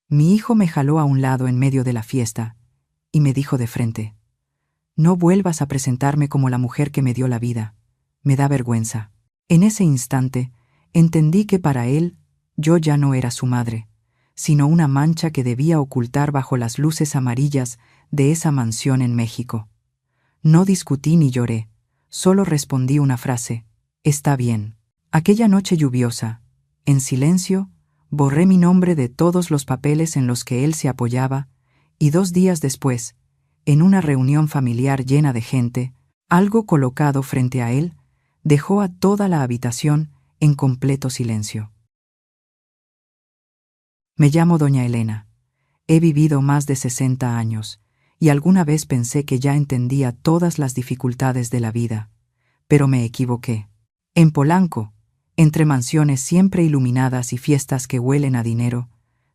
Mi hijo me jaló a un lado en medio de la fiesta y me dijo de frente: «No vuelvas a presentarme como la mujer que me dio la vida. Me da vergüenza». En ese instante, entendí que para él, yo ya no era su madre, sino una mancha que debía ocultar bajo las luces amarillas de esa mansión en México. No discutí ni lloré, solo respondí una frase: «Está bien». Aquella noche lluviosa, en silencio, borré mi nombre de todos los papeles en los que él se apoyaba, y 2 días después, en una reunión familiar llena de gente, algo colocado frente a él dejó a toda la habitación en completo silencio. Me llamo doña Elena. He vivido más de 60 años, y alguna vez pensé que ya entendía todas las dificultades de la vida, pero me equivoqué. En Polanco, entre mansiones siempre iluminadas y fiestas que huelen a dinero,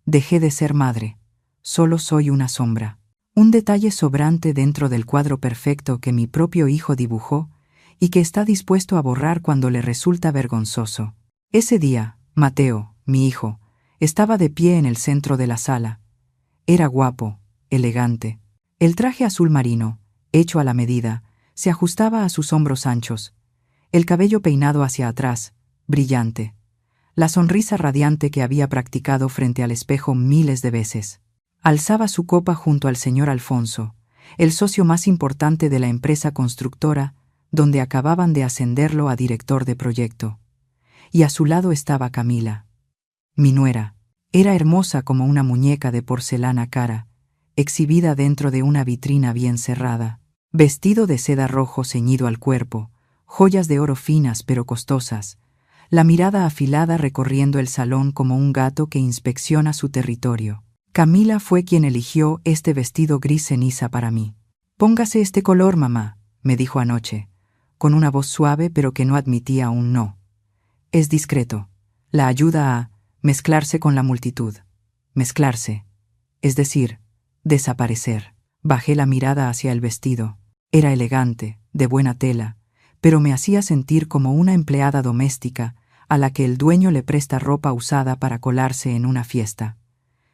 dejé de ser madre. Solo soy una sombra, un detalle sobrante dentro del cuadro perfecto que mi propio hijo dibujó y que está dispuesto a borrar cuando le resulta vergonzoso. Ese día, Mateo, mi hijo, estaba de pie en el centro de la sala. Era guapo, elegante. El traje azul marino, hecho a la medida, se ajustaba a sus hombros anchos, el cabello peinado hacia atrás, brillante. La sonrisa radiante que había practicado frente al espejo miles de veces. Alzaba su copa junto al señor Alfonso, el socio más importante de la empresa constructora, donde acababan de ascenderlo a director de proyecto. Y a su lado estaba Camila, mi nuera. Era hermosa como una muñeca de porcelana cara, exhibida dentro de una vitrina bien cerrada. Vestido de seda rojo ceñido al cuerpo, joyas de oro finas pero costosas, la mirada afilada recorriendo el salón como un gato que inspecciona su territorio. Camila fue quien eligió este vestido gris ceniza para mí. «Póngase este color, mamá», me dijo anoche, con una voz suave pero que no admitía un no. Es discreto. La ayuda a mezclarse con la multitud. Mezclarse. Es decir, desaparecer. Bajé la mirada hacia el vestido. Era elegante, de buena tela, pero me hacía sentir como una empleada doméstica a la que el dueño le presta ropa usada para colarse en una fiesta.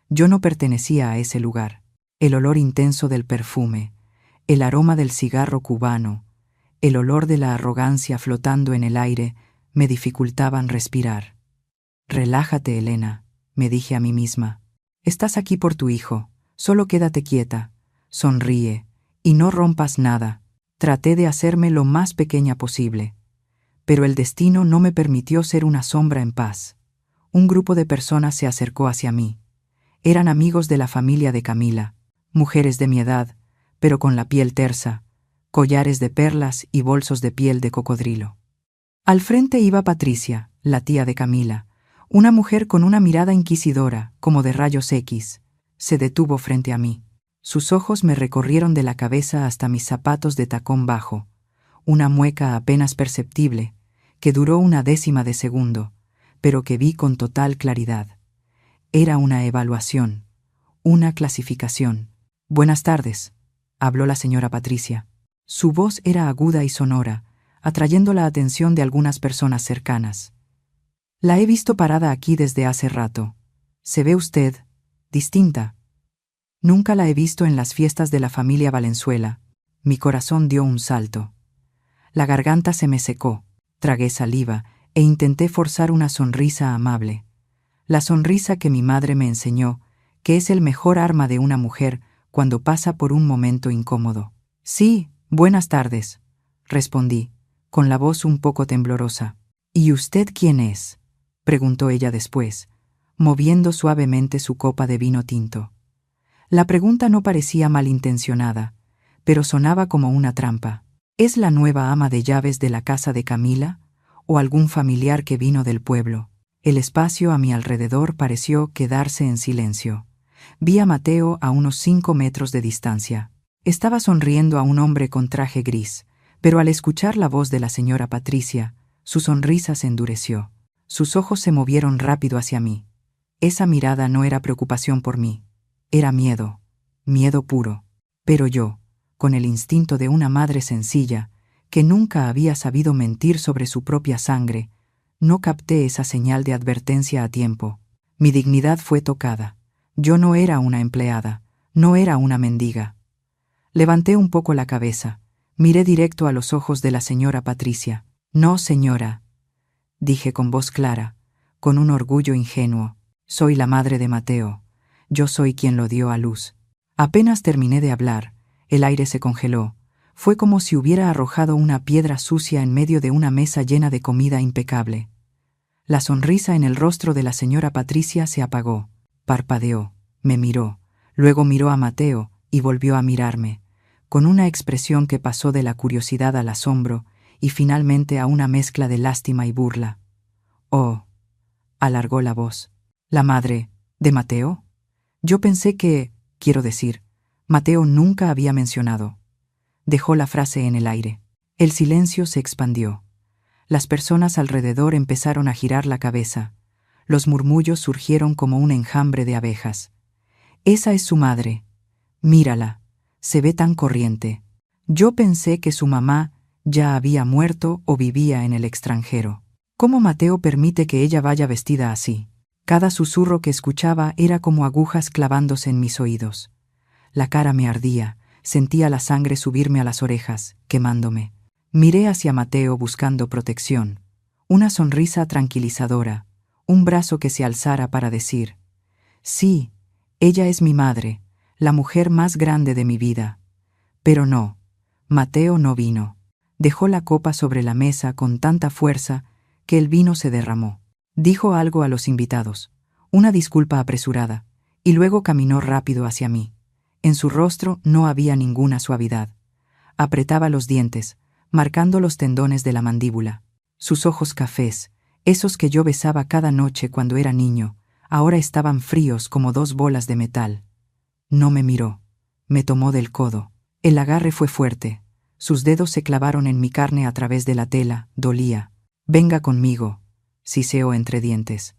Yo no pertenecía a ese lugar. El olor intenso del perfume, el aroma del cigarro cubano, el olor de la arrogancia flotando en el aire me dificultaban respirar. «Relájate, Elena», me dije a mí misma. «Estás aquí por tu hijo. Solo quédate quieta, sonríe y no rompas nada». Traté de hacerme lo más pequeña posible, pero el destino no me permitió ser una sombra en paz. Un grupo de personas se acercó hacia mí. Eran amigos de la familia de Camila, mujeres de mi edad, pero con la piel tersa, collares de perlas y bolsos de piel de cocodrilo. Al frente iba Patricia, la tía de Camila, una mujer con una mirada inquisidora, como de rayos X. Se detuvo frente a mí. Sus ojos me recorrieron de la cabeza hasta mis zapatos de tacón bajo, una mueca apenas perceptible, que duró una décima de segundo, pero que vi con total claridad. Era una evaluación, una clasificación. «Buenas tardes», habló la señora Patricia. Su voz era aguda y sonora, atrayendo la atención de algunas personas cercanas. «La he visto parada aquí desde hace rato. Se ve usted distinta. Nunca la he visto en las fiestas de la familia Valenzuela». Mi corazón dio un salto. La garganta se me secó, tragué saliva e intenté forzar una sonrisa amable. La sonrisa que mi madre me enseñó, que es el mejor arma de una mujer cuando pasa por un momento incómodo. «Sí, buenas tardes», respondí, con la voz un poco temblorosa. «¿Y usted quién es?», preguntó ella después, moviendo suavemente su copa de vino tinto. La pregunta no parecía malintencionada, pero sonaba como una trampa. ¿Es la nueva ama de llaves de la casa de Camila o algún familiar que vino del pueblo? El espacio a mi alrededor pareció quedarse en silencio. Vi a Mateo a unos 5 metros de distancia. Estaba sonriendo a un hombre con traje gris, pero al escuchar la voz de la señora Patricia, su sonrisa se endureció. Sus ojos se movieron rápido hacia mí. Esa mirada no era preocupación por mí. Era miedo, miedo puro. Pero yo, con el instinto de una madre sencilla, que nunca había sabido mentir sobre su propia sangre, no capté esa señal de advertencia a tiempo. Mi dignidad fue tocada. Yo no era una empleada, no era una mendiga. Levanté un poco la cabeza, miré directo a los ojos de la señora Patricia. No, señora, dije con voz clara, con un orgullo ingenuo. Soy la madre de Mateo. Yo soy quien lo dio a luz. Apenas terminé de hablar, el aire se congeló. Fue como si hubiera arrojado una piedra sucia en medio de una mesa llena de comida impecable. La sonrisa en el rostro de la señora Patricia se apagó. Parpadeó, me miró, luego miró a Mateo y volvió a mirarme, con una expresión que pasó de la curiosidad al asombro y finalmente a una mezcla de lástima y burla. «Oh», alargó la voz, «¿la madre de Mateo?» Yo pensé que, quiero decir, Mateo nunca había mencionado. Dejó la frase en el aire. El silencio se expandió. Las personas alrededor empezaron a girar la cabeza. Los murmullos surgieron como un enjambre de abejas. «Esa es su madre. Mírala. Se ve tan corriente». Yo pensé que su mamá ya había muerto o vivía en el extranjero. ¿Cómo Mateo permite que ella vaya vestida así? Cada susurro que escuchaba era como agujas clavándose en mis oídos. La cara me ardía, sentía la sangre subirme a las orejas, quemándome. Miré hacia Mateo buscando protección, una sonrisa tranquilizadora, un brazo que se alzara para decir: «Sí, ella es mi madre, la mujer más grande de mi vida». Pero no, Mateo no vino. Dejó la copa sobre la mesa con tanta fuerza que el vino se derramó. Dijo algo a los invitados, una disculpa apresurada, y luego caminó rápido hacia mí. En su rostro no había ninguna suavidad. Apretaba los dientes, marcando los tendones de la mandíbula. Sus ojos cafés, esos que yo besaba cada noche cuando era niño, ahora estaban fríos como dos bolas de metal. No me miró, me tomó del codo. El agarre fue fuerte. Sus dedos se clavaron en mi carne a través de la tela, dolía. «Venga conmigo», siseó entre dientes.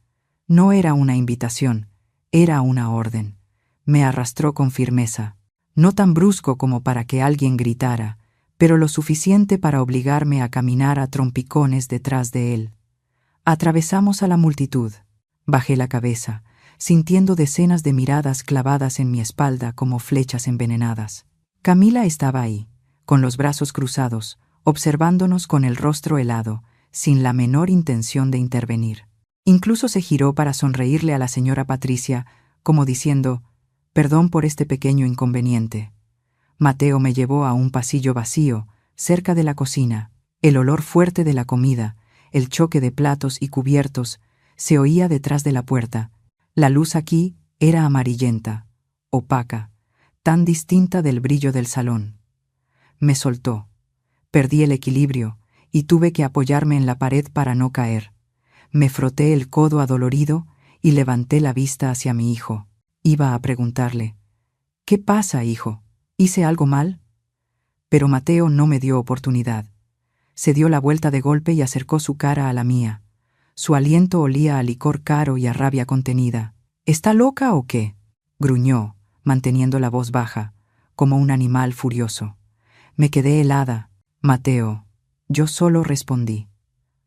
No era una invitación, era una orden. Me arrastró con firmeza, no tan brusco como para que alguien gritara, pero lo suficiente para obligarme a caminar a trompicones detrás de él. Atravesamos a la multitud. Bajé la cabeza, sintiendo decenas de miradas clavadas en mi espalda como flechas envenenadas. Camila estaba ahí, con los brazos cruzados, observándonos con el rostro helado, sin la menor intención de intervenir. Incluso se giró para sonreírle a la señora Patricia, como diciendo: «Perdón por este pequeño inconveniente». Mateo me llevó a un pasillo vacío, cerca de la cocina. El olor fuerte de la comida, el choque de platos y cubiertos, se oía detrás de la puerta. La luz aquí era amarillenta, opaca, tan distinta del brillo del salón. Me soltó. Perdí el equilibrio y tuve que apoyarme en la pared para no caer. Me froté el codo adolorido y levanté la vista hacia mi hijo. Iba a preguntarle: «¿Qué pasa, hijo? ¿Hice algo mal?» Pero Mateo no me dio oportunidad. Se dio la vuelta de golpe y acercó su cara a la mía. Su aliento olía a licor caro y a rabia contenida. «¿Está loca o qué?», gruñó, manteniendo la voz baja, como un animal furioso. Me quedé helada. «Mateo». Yo solo respondí.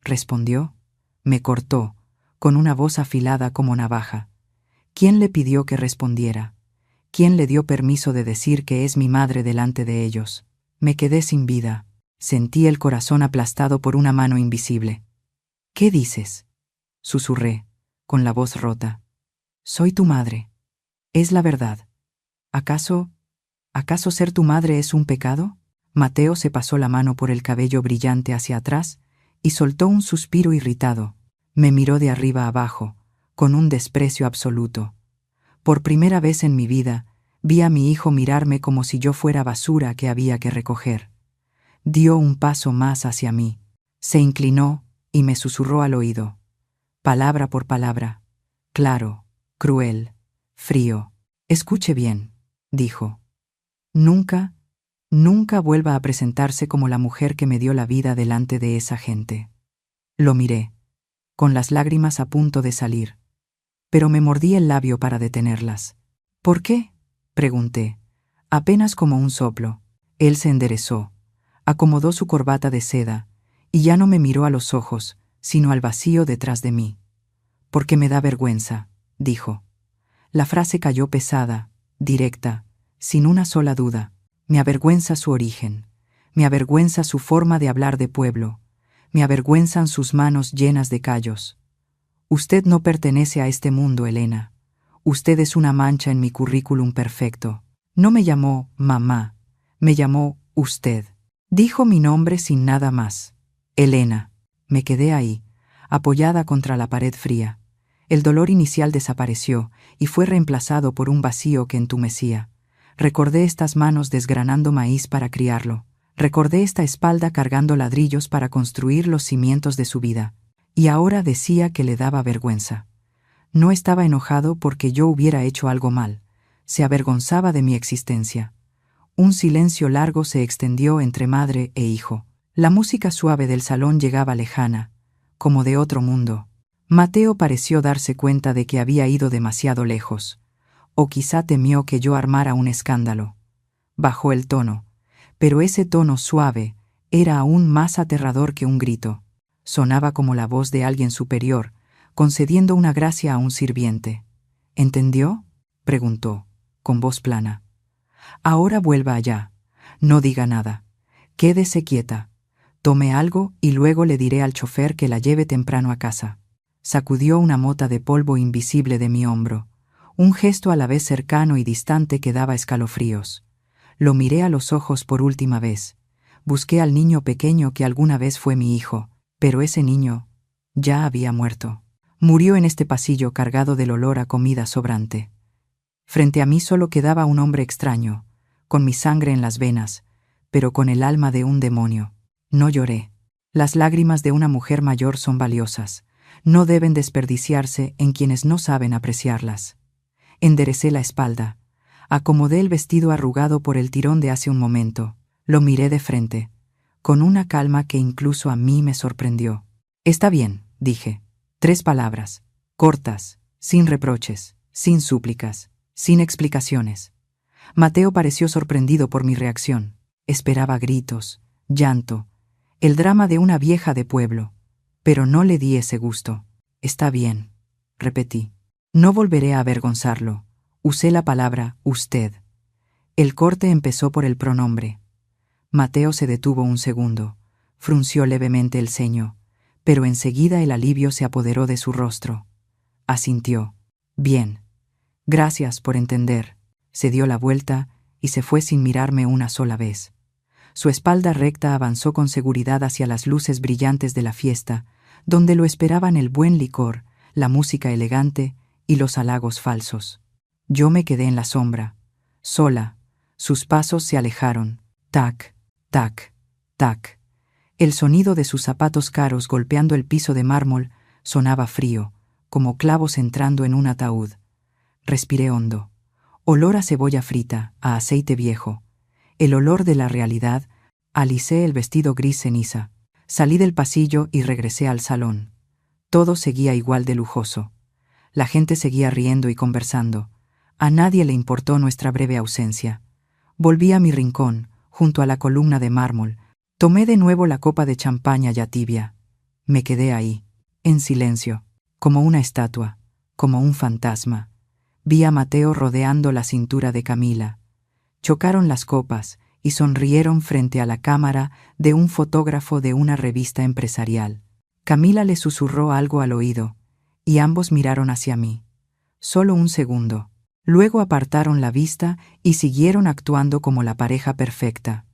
¿Respondió? Me cortó, con una voz afilada como navaja. ¿Quién le pidió que respondiera? ¿Quién le dio permiso de decir que es mi madre delante de ellos? Me quedé sin vida. Sentí el corazón aplastado por una mano invisible. «¿Qué dices?», susurré, con la voz rota. «Soy tu madre. Es la verdad. ¿Acaso ser tu madre es un pecado?» Mateo se pasó la mano por el cabello brillante hacia atrás y soltó un suspiro irritado. Me miró de arriba abajo, con un desprecio absoluto. Por primera vez en mi vida, vi a mi hijo mirarme como si yo fuera basura que había que recoger. Dio un paso más hacia mí. Se inclinó y me susurró al oído, palabra por palabra, claro, cruel, frío. «Escuche bien», dijo. «Nunca vuelva a presentarse como la mujer que me dio la vida delante de esa gente». Lo miré, con las lágrimas a punto de salir, pero me mordí el labio para detenerlas. «¿Por qué?», pregunté, apenas como un soplo. Él se enderezó, acomodó su corbata de seda, y ya no me miró a los ojos, sino al vacío detrás de mí. «Porque me da vergüenza», dijo. La frase cayó pesada, directa, sin una sola duda. Me avergüenza su origen. Me avergüenza su forma de hablar de pueblo. Me avergüenzan sus manos llenas de callos. Usted no pertenece a este mundo, Elena. Usted es una mancha en mi currículum perfecto. No me llamó mamá, me llamó usted. Dijo mi nombre sin nada más. Elena. Me quedé ahí, apoyada contra la pared fría. El dolor inicial desapareció y fue reemplazado por un vacío que entumecía. Recordé estas manos desgranando maíz para criarlo. Recordé esta espalda cargando ladrillos para construir los cimientos de su vida. Y ahora decía que le daba vergüenza. No estaba enojado porque yo hubiera hecho algo mal. Se avergonzaba de mi existencia. Un silencio largo se extendió entre madre e hijo. La música suave del salón llegaba lejana, como de otro mundo. Mateo pareció darse cuenta de que había ido demasiado lejos. O quizá temió que yo armara un escándalo. Bajó el tono, pero ese tono suave era aún más aterrador que un grito. Sonaba como la voz de alguien superior, concediendo una gracia a un sirviente. ¿Entendió?, preguntó, con voz plana. Ahora vuelva allá. No diga nada. Quédese quieta. Tome algo y luego le diré al chofer que la lleve temprano a casa. Sacudió una mota de polvo invisible de mi hombro, un gesto a la vez cercano y distante que daba escalofríos. Lo miré a los ojos por última vez. Busqué al niño pequeño que alguna vez fue mi hijo, pero ese niño ya había muerto. Murió en este pasillo cargado del olor a comida sobrante. Frente a mí solo quedaba un hombre extraño, con mi sangre en las venas, pero con el alma de un demonio. No lloré. Las lágrimas de una mujer mayor son valiosas. No deben desperdiciarse en quienes no saben apreciarlas. Enderecé la espalda. Acomodé el vestido arrugado por el tirón de hace un momento. Lo miré de frente, con una calma que incluso a mí me sorprendió. Está bien, dije. 3 palabras, cortas, sin reproches, sin súplicas, sin explicaciones. Mateo pareció sorprendido por mi reacción. Esperaba gritos, llanto, el drama de una vieja de pueblo. Pero no le di ese gusto. Está bien, repetí. No volveré a avergonzarlo. Usé la palabra usted. El corte empezó por el pronombre. Mateo se detuvo un segundo, frunció levemente el ceño, pero enseguida el alivio se apoderó de su rostro. Asintió. Bien. Gracias por entender. Se dio la vuelta y se fue sin mirarme una sola vez. Su espalda recta avanzó con seguridad hacia las luces brillantes de la fiesta, donde lo esperaban el buen licor, la música elegante y los halagos falsos. Yo me quedé en la sombra, sola. Sus pasos se alejaron. Tac, tac, tac. El sonido de sus zapatos caros golpeando el piso de mármol sonaba frío, como clavos entrando en un ataúd. Respiré hondo. Olor a cebolla frita, a aceite viejo. El olor de la realidad. Alicé el vestido gris ceniza. Salí del pasillo y regresé al salón. Todo seguía igual de lujoso. La gente seguía riendo y conversando. A nadie le importó nuestra breve ausencia. Volví a mi rincón, junto a la columna de mármol. Tomé de nuevo la copa de champaña ya tibia. Me quedé ahí, en silencio, como una estatua, como un fantasma. Vi a Mateo rodeando la cintura de Camila. Chocaron las copas y sonrieron frente a la cámara de un fotógrafo de una revista empresarial. Camila le susurró algo al oído, y ambos miraron hacia mí. Solo un segundo. Luego apartaron la vista y siguieron actuando como la pareja perfecta.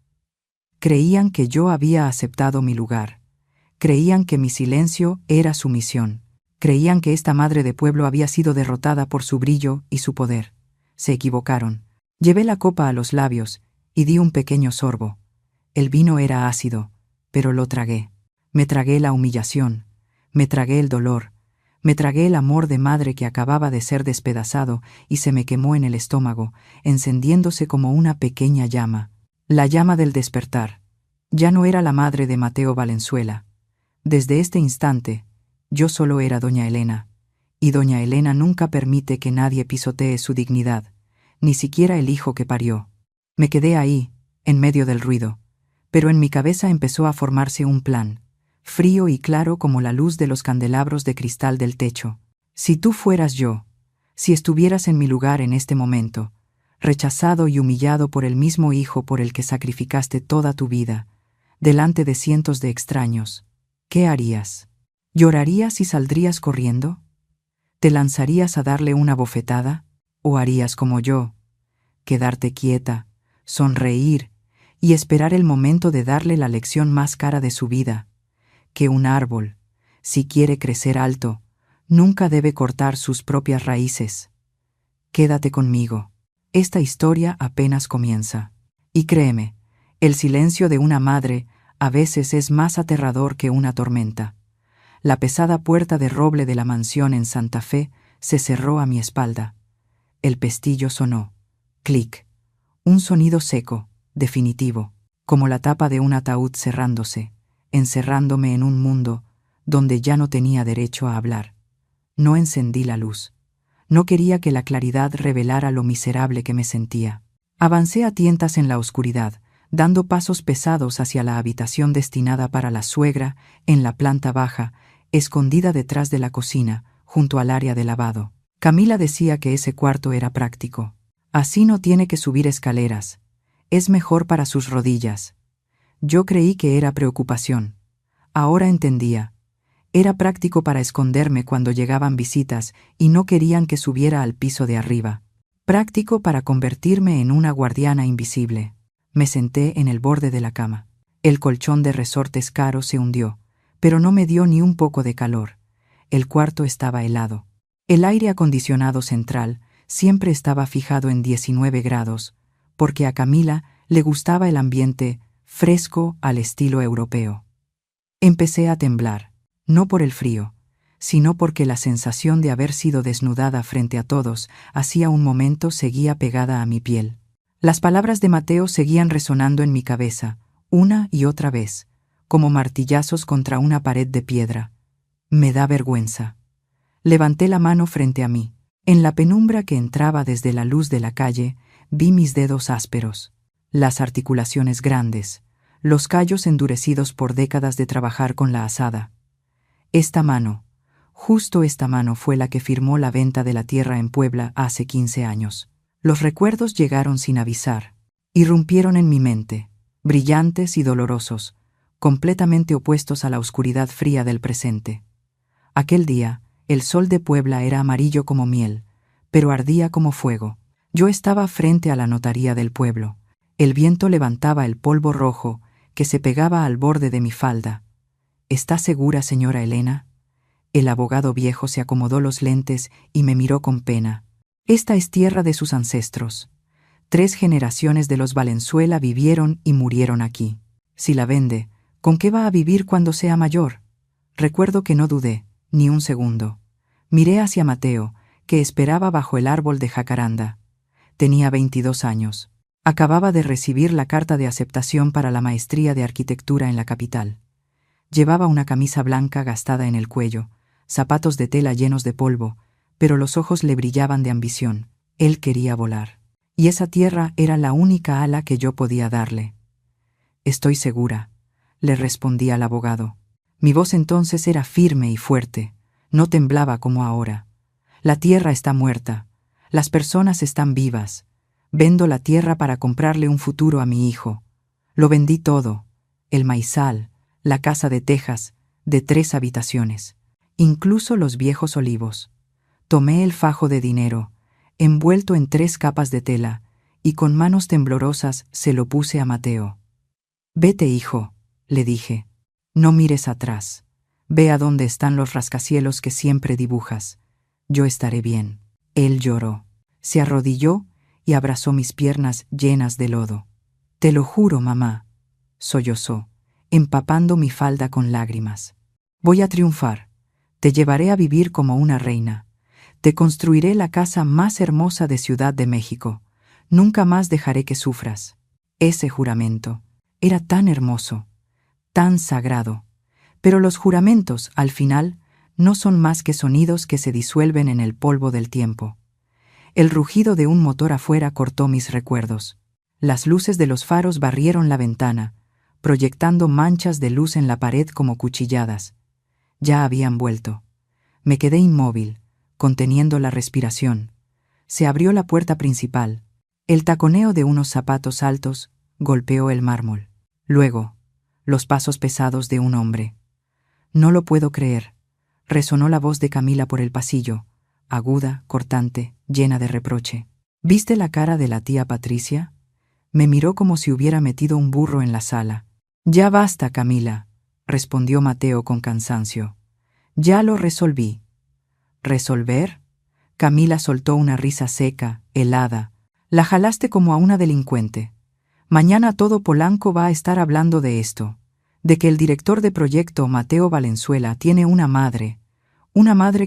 Creían que yo había aceptado mi lugar. Creían que mi silencio era su misión. Creían que esta madre de pueblo había sido derrotada por su brillo y su poder. Se equivocaron. Llevé la copa a los labios y di un pequeño sorbo. El vino era ácido, pero lo tragué. Me tragué la humillación, me tragué el dolor, me tragué el amor de madre que acababa de ser despedazado y se me quemó en el estómago, encendiéndose como una pequeña llama. La llama del despertar. Ya no era la madre de Mateo Valenzuela. Desde este instante, yo solo era doña Elena, y doña Elena nunca permite que nadie pisotee su dignidad, ni siquiera el hijo que parió. Me quedé ahí, en medio del ruido, pero en mi cabeza empezó a formarse un plan, frío y claro como la luz de los candelabros de cristal del techo. Si tú fueras yo, Si estuvieras en mi lugar en este momento, rechazado y humillado por el mismo hijo por el que sacrificaste toda tu vida, delante de cientos de extraños, ¿qué harías? ¿Llorarías y saldrías corriendo? ¿Te lanzarías a darle una bofetada? ¿O harías como yo, quedarte quieta, sonreír y esperar el momento de darle la lección más cara de su vida, que un árbol, si quiere crecer alto, nunca debe cortar sus propias raíces? Quédate conmigo. Esta historia apenas comienza. Y créeme, el silencio de una madre a veces es más aterrador que una tormenta. La pesada puerta de roble de la mansión en Santa Fe se cerró a mi espalda. El pestillo sonó. Clic. Un sonido seco, definitivo, como la tapa de un ataúd cerrándose, encerrándome en un mundo donde ya no tenía derecho a hablar. No encendí la luz. No quería que la claridad revelara lo miserable que me sentía. Avancé a tientas en la oscuridad, dando pasos pesados hacia la habitación destinada para la suegra, en la planta baja, escondida detrás de la cocina, junto al área de lavado. Camila decía que ese cuarto era práctico. Así no tiene que subir escaleras. Es mejor para sus rodillas. Yo creí que era preocupación. Ahora entendía. Era práctico para esconderme cuando llegaban visitas y no querían que subiera al piso de arriba. Práctico para convertirme en una guardiana invisible. Me senté en el borde de la cama. El colchón de resortes caros se hundió, pero no me dio ni un poco de calor. El cuarto estaba helado. El aire acondicionado central siempre estaba fijado en 19 grados, porque a Camila le gustaba el ambiente fresco al estilo europeo. Empecé a temblar. No por el frío, sino porque la sensación de haber sido desnudada frente a todos hacía un momento seguía pegada a mi piel. Las palabras de Mateo seguían resonando en mi cabeza, una y otra vez, como martillazos contra una pared de piedra. Me da vergüenza. Levanté la mano frente a mí. En la penumbra que entraba desde la luz de la calle, vi mis dedos ásperos, las articulaciones grandes, los callos endurecidos por décadas de trabajar con la azada. Esta mano, justo esta mano fue la que firmó la venta de la tierra en Puebla hace 15 años. Los recuerdos llegaron sin avisar, irrumpieron en mi mente, brillantes y dolorosos, completamente opuestos a la oscuridad fría del presente. Aquel día, el sol de Puebla era amarillo como miel, pero ardía como fuego. Yo estaba frente a la notaría del pueblo. El viento levantaba el polvo rojo que se pegaba al borde de mi falda. ¿Está segura, señora Elena? El abogado viejo se acomodó los lentes y me miró con pena. Esta es tierra de sus ancestros. 3 generaciones de los Valenzuela vivieron y murieron aquí. Si la vende, ¿con qué va a vivir cuando sea mayor? Recuerdo que no dudé, ni un segundo. Miré hacia Mateo, que esperaba bajo el árbol de jacaranda. Tenía 22 años. Acababa de recibir la carta de aceptación para la maestría de arquitectura en la capital. Llevaba una camisa blanca gastada en el cuello, zapatos de tela llenos de polvo, pero los ojos le brillaban de ambición. Él quería volar. Y esa tierra era la única ala que yo podía darle. Estoy segura, le respondí al abogado. Mi voz entonces era firme y fuerte, no temblaba como ahora. La tierra está muerta, las personas están vivas. Vendo la tierra para comprarle un futuro a mi hijo. Lo vendí todo, el maizal, la casa de tejas, de 3 habitaciones, incluso los viejos olivos. Tomé el fajo de dinero, envuelto en 3 capas de tela, y con manos temblorosas se lo puse a Mateo. Vete, hijo, le dije. No mires atrás. Ve a dónde están los rascacielos que siempre dibujas. Yo estaré bien. Él lloró. Se arrodilló y abrazó mis piernas llenas de lodo. Te lo juro, mamá, sollozó, empapando mi falda con lágrimas. Voy a triunfar. Te llevaré a vivir como una reina. Te construiré la casa más hermosa de Ciudad de México. Nunca más dejaré que sufras. Ese juramento era tan hermoso, tan sagrado. Pero los juramentos, al final, no son más que sonidos que se disuelven en el polvo del tiempo. El rugido de un motor afuera cortó mis recuerdos. Las luces de los faros barrieron la ventana, proyectando manchas de luz en la pared como cuchilladas. Ya habían vuelto. Me quedé inmóvil, conteniendo la respiración. Se abrió la puerta principal. El taconeo de unos zapatos altos golpeó el mármol. Luego, los pasos pesados de un hombre. «No lo puedo creer», resonó la voz de Camila por el pasillo, aguda, cortante, llena de reproche. «¿Viste la cara de la tía Patricia?». Me miró como si hubiera metido un burro en la sala. «Ya basta, Camila», respondió Mateo con cansancio. «Ya lo resolví». «¿Resolver?». Camila soltó una risa seca, helada. «La jalaste como a una delincuente. Mañana todo Polanco va a estar hablando de esto, de que el director de proyecto, Mateo Valenzuela, tiene una madre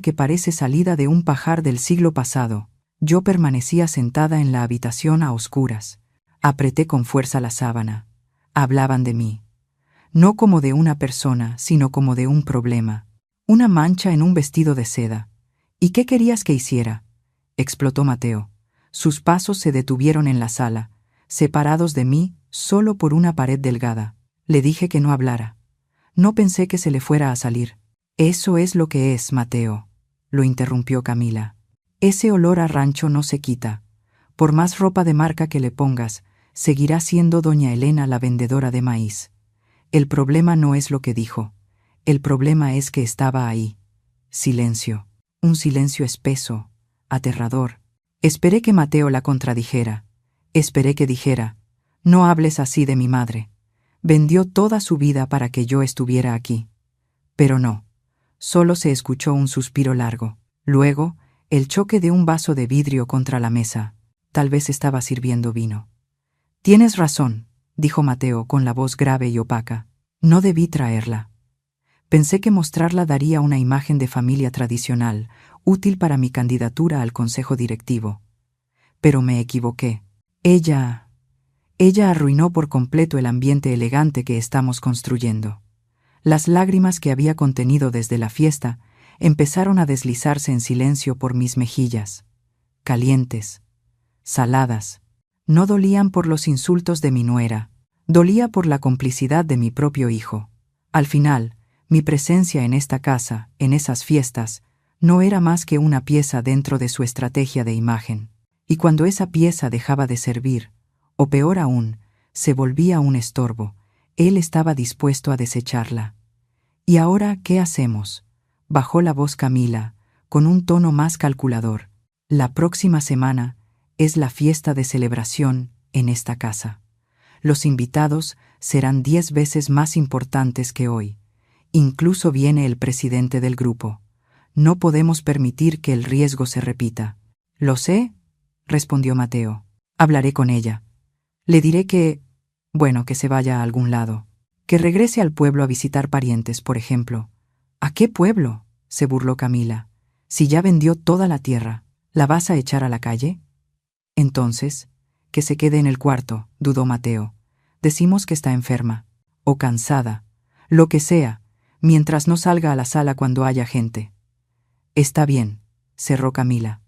que parece salida de un pajar del siglo pasado». Yo permanecía sentada en la habitación a oscuras. Apreté con fuerza la sábana. Hablaban de mí. No como de una persona, sino como de un problema. Una mancha en un vestido de seda. «¿Y qué querías que hiciera?», explotó Mateo. Sus pasos se detuvieron en la sala, separados de mí solo por una pared delgada. Le dije que no hablara. No pensé que se le fuera a salir. «Eso es lo que es, Mateo», lo interrumpió Camila. «Ese olor a rancho no se quita. Por más ropa de marca que le pongas, seguirá siendo doña Elena la vendedora de maíz. El problema no es lo que dijo. El problema es que estaba ahí». Silencio. Un silencio espeso, aterrador. Esperé que Mateo la contradijera. Esperé que dijera: «No hables así de mi madre. Vendió toda su vida para que yo estuviera aquí». Pero no. Solo se escuchó un suspiro largo. Luego, el choque de un vaso de vidrio contra la mesa. Tal vez estaba sirviendo vino. «Tienes razón», dijo Mateo con la voz grave y opaca. «No debí traerla. Pensé que mostrarla daría una imagen de familia tradicional, útil para mi candidatura al consejo directivo. Pero me equivoqué. Ella arruinó por completo el ambiente elegante que estamos construyendo». Las lágrimas que había contenido desde la fiesta empezaron a deslizarse en silencio por mis mejillas. Calientes, saladas. No dolían por los insultos de mi nuera, dolía por la complicidad de mi propio hijo. Al final, mi presencia en esta casa, en esas fiestas, no era más que una pieza dentro de su estrategia de imagen. Y cuando esa pieza dejaba de servir, o peor aún, se volvía un estorbo, él estaba dispuesto a desecharla. «¿Y ahora qué hacemos?», bajó la voz Camila, con un tono más calculador. «La próxima semana es la fiesta de celebración en esta casa. Los invitados serán 10 veces más importantes que hoy. Incluso viene el presidente del grupo. No podemos permitir que el riesgo se repita». «Lo sé», respondió Mateo. «Hablaré con ella. Le diré que se vaya a algún lado. Que regrese al pueblo a visitar parientes, por ejemplo». «¿A qué pueblo?», se burló Camila. «Si ya vendió toda la tierra, ¿la vas a echar a la calle?». «Entonces, que se quede en el cuarto», dudó Mateo. «Decimos que está enferma, o cansada, lo que sea, mientras no salga a la sala cuando haya gente». «Está bien», cerró Camila.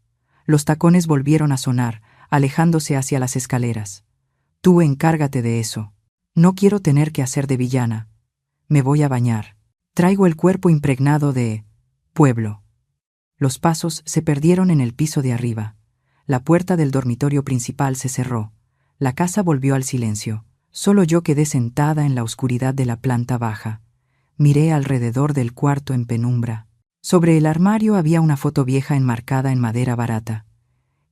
Los tacones volvieron a sonar, alejándose hacia las escaleras. «Tú encárgate de eso. No quiero tener que hacer de villana. Me voy a bañar. Traigo el cuerpo impregnado de pueblo». Los pasos se perdieron en el piso de arriba. La puerta del dormitorio principal se cerró. La casa volvió al silencio. Solo yo quedé sentada en la oscuridad de la planta baja. Miré alrededor del cuarto en penumbra. Sobre el armario había una foto vieja enmarcada en madera barata.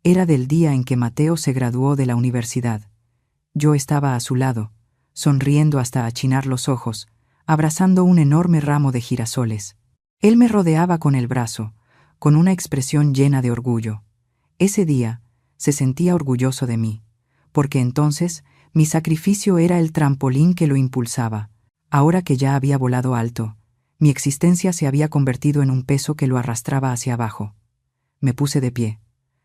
Era del día en que Mateo se graduó de la universidad. Yo estaba a su lado, sonriendo hasta achinar los ojos, abrazando un enorme ramo de girasoles. Él me rodeaba con el brazo, con una expresión llena de orgullo. Ese día se sentía orgulloso de mí, porque entonces mi sacrificio era el trampolín que lo impulsaba. Ahora que ya había volado alto, mi existencia se había convertido en un peso que lo arrastraba hacia abajo. Me puse de pie.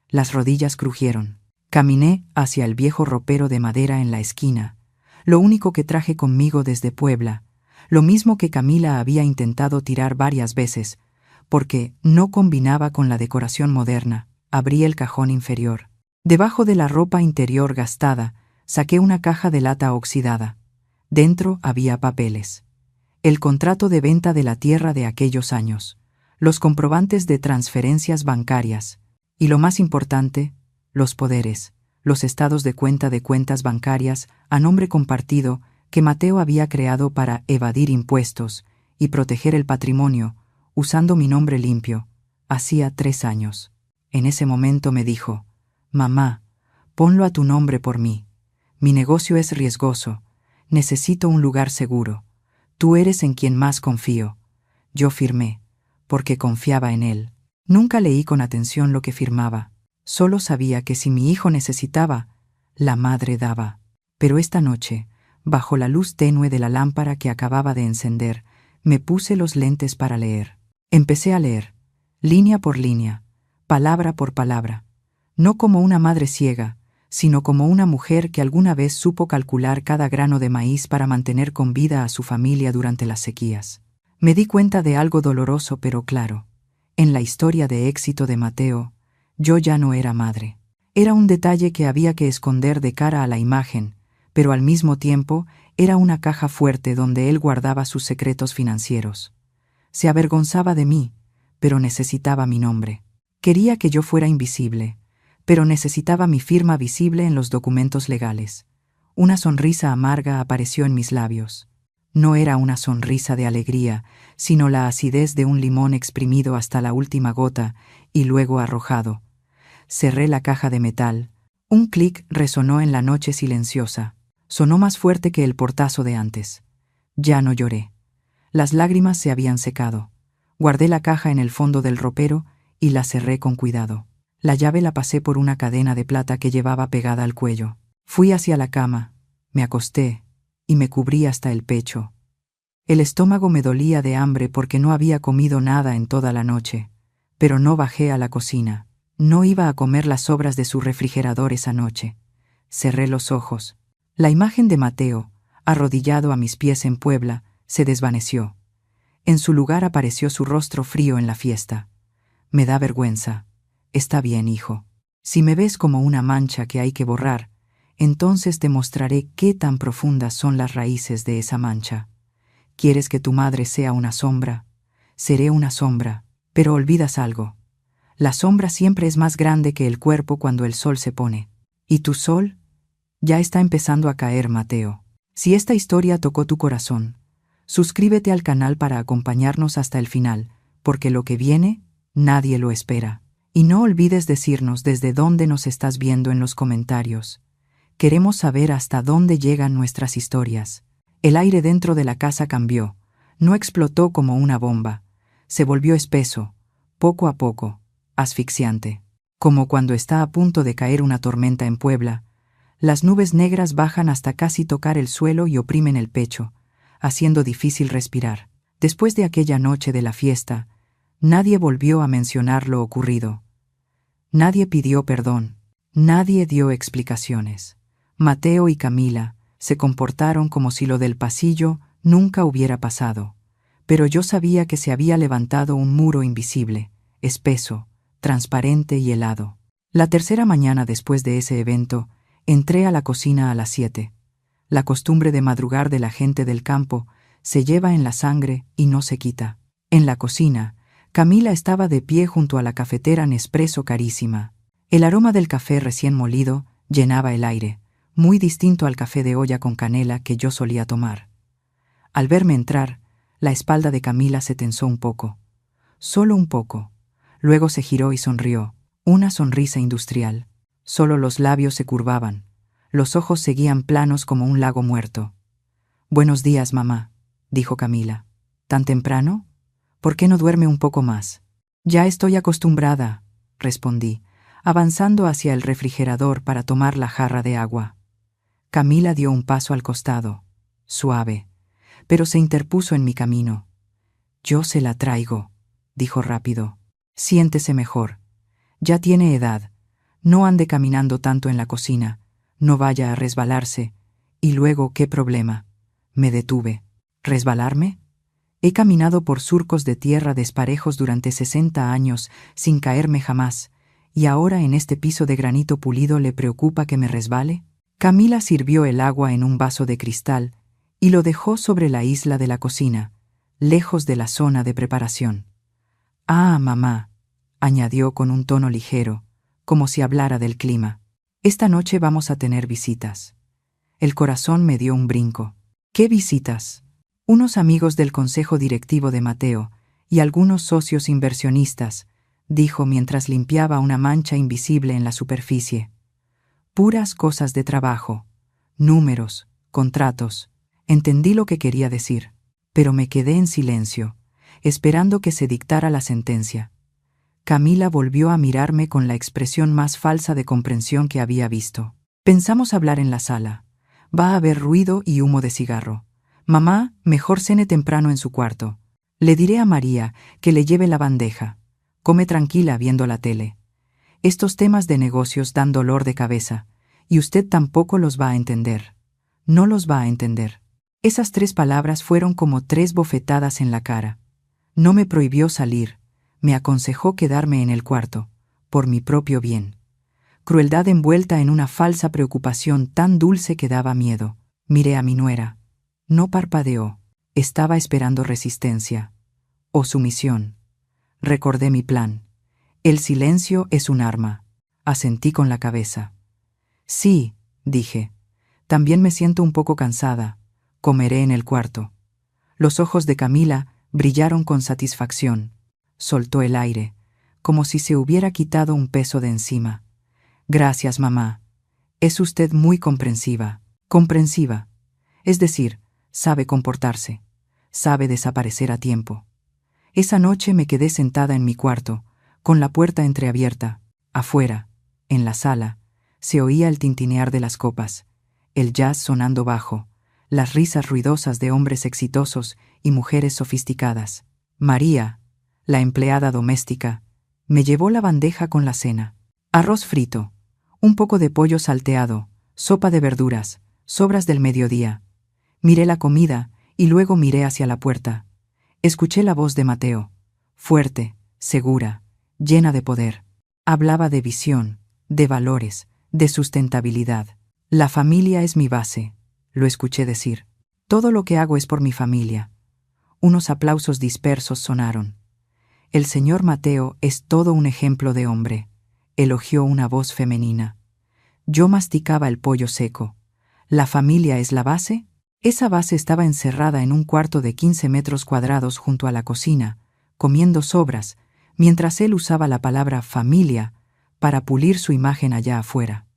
Las rodillas crujieron. Caminé hacia el viejo ropero de madera en la esquina, lo único que traje conmigo desde Puebla, lo mismo que Camila había intentado tirar varias veces, porque no combinaba con la decoración moderna. Abrí el cajón inferior. Debajo de la ropa interior gastada, saqué una caja de lata oxidada. Dentro había papeles. El contrato de venta de la tierra de aquellos años. los comprobantes de transferencias bancarias y, lo más importante, los poderes, los estados de cuentas bancarias a nombre compartido que Mateo había creado para evadir impuestos y proteger el patrimonio, usando mi nombre limpio. Hacía 3 años. En ese momento me dijo: «Mamá, ponlo a tu nombre por mí. Mi negocio es riesgoso. Necesito un lugar seguro. Tú eres en quien más confío». Yo firmé, porque confiaba en él. Nunca leí con atención lo que firmaba. Solo sabía que si mi hijo necesitaba, la madre daba. Pero esta noche, bajo la luz tenue de la lámpara que acababa de encender, me puse los lentes para leer. Empecé a leer, línea por línea, palabra por palabra, no como una madre ciega, sino como una mujer que alguna vez supo calcular cada grano de maíz para mantener con vida a su familia durante las sequías. Me di cuenta de algo doloroso pero claro. En la historia de éxito de Mateo, yo ya no era madre. Era un detalle que había que esconder de cara a la imagen, pero al mismo tiempo era una caja fuerte donde él guardaba sus secretos financieros. Se avergonzaba de mí, pero necesitaba mi nombre. Quería que yo fuera invisible, pero necesitaba mi firma visible en los documentos legales. Una sonrisa amarga apareció en mis labios. No era una sonrisa de alegría, sino la acidez de un limón exprimido hasta la última gota y luego arrojado. Cerré la caja de metal. Un clic resonó en la noche silenciosa. Sonó más fuerte que el portazo de antes. Ya no lloré. Las lágrimas se habían secado. Guardé la caja en el fondo del ropero y la cerré con cuidado. La llave la pasé por una cadena de plata que llevaba pegada al cuello. Fui hacia la cama, me acosté y me cubrí hasta el pecho. El estómago me dolía de hambre porque no había comido nada en toda la noche, pero no bajé a la cocina. No iba a comer las sobras de su refrigerador esa noche. Cerré los ojos. La imagen de Mateo, arrodillado a mis pies en Puebla, se desvaneció. En su lugar apareció su rostro frío en la fiesta. Me da vergüenza. Está bien, hijo. Si me ves como una mancha que hay que borrar, entonces te mostraré qué tan profundas son las raíces de esa mancha. ¿Quieres que tu madre sea una sombra? Seré una sombra, pero olvidas algo. La sombra siempre es más grande que el cuerpo cuando el sol se pone. ¿Y tu sol? Ya está empezando a caer, Mateo. Si esta historia tocó tu corazón, suscríbete al canal para acompañarnos hasta el final, porque lo que viene, nadie lo espera. Y no olvides decirnos desde dónde nos estás viendo en los comentarios. Queremos saber hasta dónde llegan nuestras historias. El aire dentro de la casa cambió. No explotó como una bomba. Se volvió espeso, poco a poco, asfixiante. Como cuando está a punto de caer una tormenta en Puebla, las nubes negras bajan hasta casi tocar el suelo y oprimen el pecho, haciendo difícil respirar. Después de aquella noche de la fiesta, nadie volvió a mencionar lo ocurrido. Nadie pidió perdón. Nadie dio explicaciones. Mateo y Camila se comportaron como si lo del pasillo nunca hubiera pasado. Pero yo sabía que se había levantado un muro invisible, espeso, transparente y helado. La tercera mañana después de ese evento, entré a la cocina a las 7. La costumbre de madrugar de la gente del campo se lleva en la sangre y no se quita. En la cocina, Camila estaba de pie junto a la cafetera Nespresso carísima. El aroma del café recién molido llenaba el aire, muy distinto al café de olla con canela que yo solía tomar. Al verme entrar, la espalda de Camila se tensó un poco. Solo un poco. Luego se giró y sonrió, una sonrisa industrial. Solo los labios se curvaban. Los ojos seguían planos como un lago muerto. «Buenos días, mamá», dijo Camila. «¿Tan temprano? ¿Por qué no duerme un poco más?» «Ya estoy acostumbrada», respondí, avanzando hacia el refrigerador para tomar la jarra de agua. Camila dio un paso al costado, suave, pero se interpuso en mi camino. «Yo se la traigo», dijo rápido. «Siéntese mejor. Ya tiene edad. No ande caminando tanto en la cocina. No vaya a resbalarse. Y luego, ¿qué problema?» Me detuve. ¿Resbalarme? He caminado por surcos de tierra desparejos durante 60 años sin caerme jamás, y ahora en este piso de granito pulido le preocupa que me resbale. Camila sirvió el agua en un vaso de cristal y lo dejó sobre la isla de la cocina, lejos de la zona de preparación. Ah, mamá, añadió con un tono ligero, como si hablara del clima. Esta noche vamos a tener visitas. El corazón me dio un brinco. ¿Qué visitas? Unos amigos del consejo directivo de Mateo y algunos socios inversionistas, dijo mientras limpiaba una mancha invisible en la superficie. Puras cosas de trabajo, números, contratos. Entendí lo que quería decir, pero me quedé en silencio, esperando que se dictara la sentencia. Camila volvió a mirarme con la expresión más falsa de comprensión que había visto. Pensamos hablar en la sala. Va a haber ruido y humo de cigarro. Mamá, mejor cene temprano en su cuarto. Le diré a María que le lleve la bandeja. Come tranquila viendo la tele. Estos temas de negocios dan dolor de cabeza, y usted tampoco los va a entender. No los va a entender. Esas 3 palabras fueron como 3 bofetadas en la cara. No me prohibió salir, me aconsejó quedarme en el cuarto, por mi propio bien. Crueldad envuelta en una falsa preocupación tan dulce que daba miedo. Miré a mi nuera. No parpadeó. Estaba esperando resistencia. O sumisión. Recordé mi plan. El silencio es un arma. Asentí con la cabeza. Sí, dije. También me siento un poco cansada. Comeré en el cuarto. Los ojos de Camila brillaron con satisfacción. Soltó el aire, como si se hubiera quitado un peso de encima. Gracias, mamá. Es usted muy comprensiva. Comprensiva. Es decir, sabe comportarse. Sabe desaparecer a tiempo. Esa noche me quedé sentada en mi cuarto, con la puerta entreabierta. Afuera, en la sala, se oía el tintinear de las copas, el jazz sonando bajo, las risas ruidosas de hombres exitosos y mujeres sofisticadas. María, la empleada doméstica, me llevó la bandeja con la cena. Arroz frito, un poco de pollo salteado, sopa de verduras, sobras del mediodía. Miré la comida y luego miré hacia la puerta. Escuché la voz de Mateo, fuerte, segura, llena de poder. Hablaba de visión, de valores, de sustentabilidad. La familia es mi base, lo escuché decir. Todo lo que hago es por mi familia. Unos aplausos dispersos sonaron. El señor Mateo es todo un ejemplo de hombre, elogió una voz femenina. Yo masticaba el pollo seco. ¿La familia es la base? Esa base estaba encerrada en un cuarto de 15 metros cuadrados junto a la cocina, comiendo sobras, mientras él usaba la palabra familia para pulir su imagen allá afuera.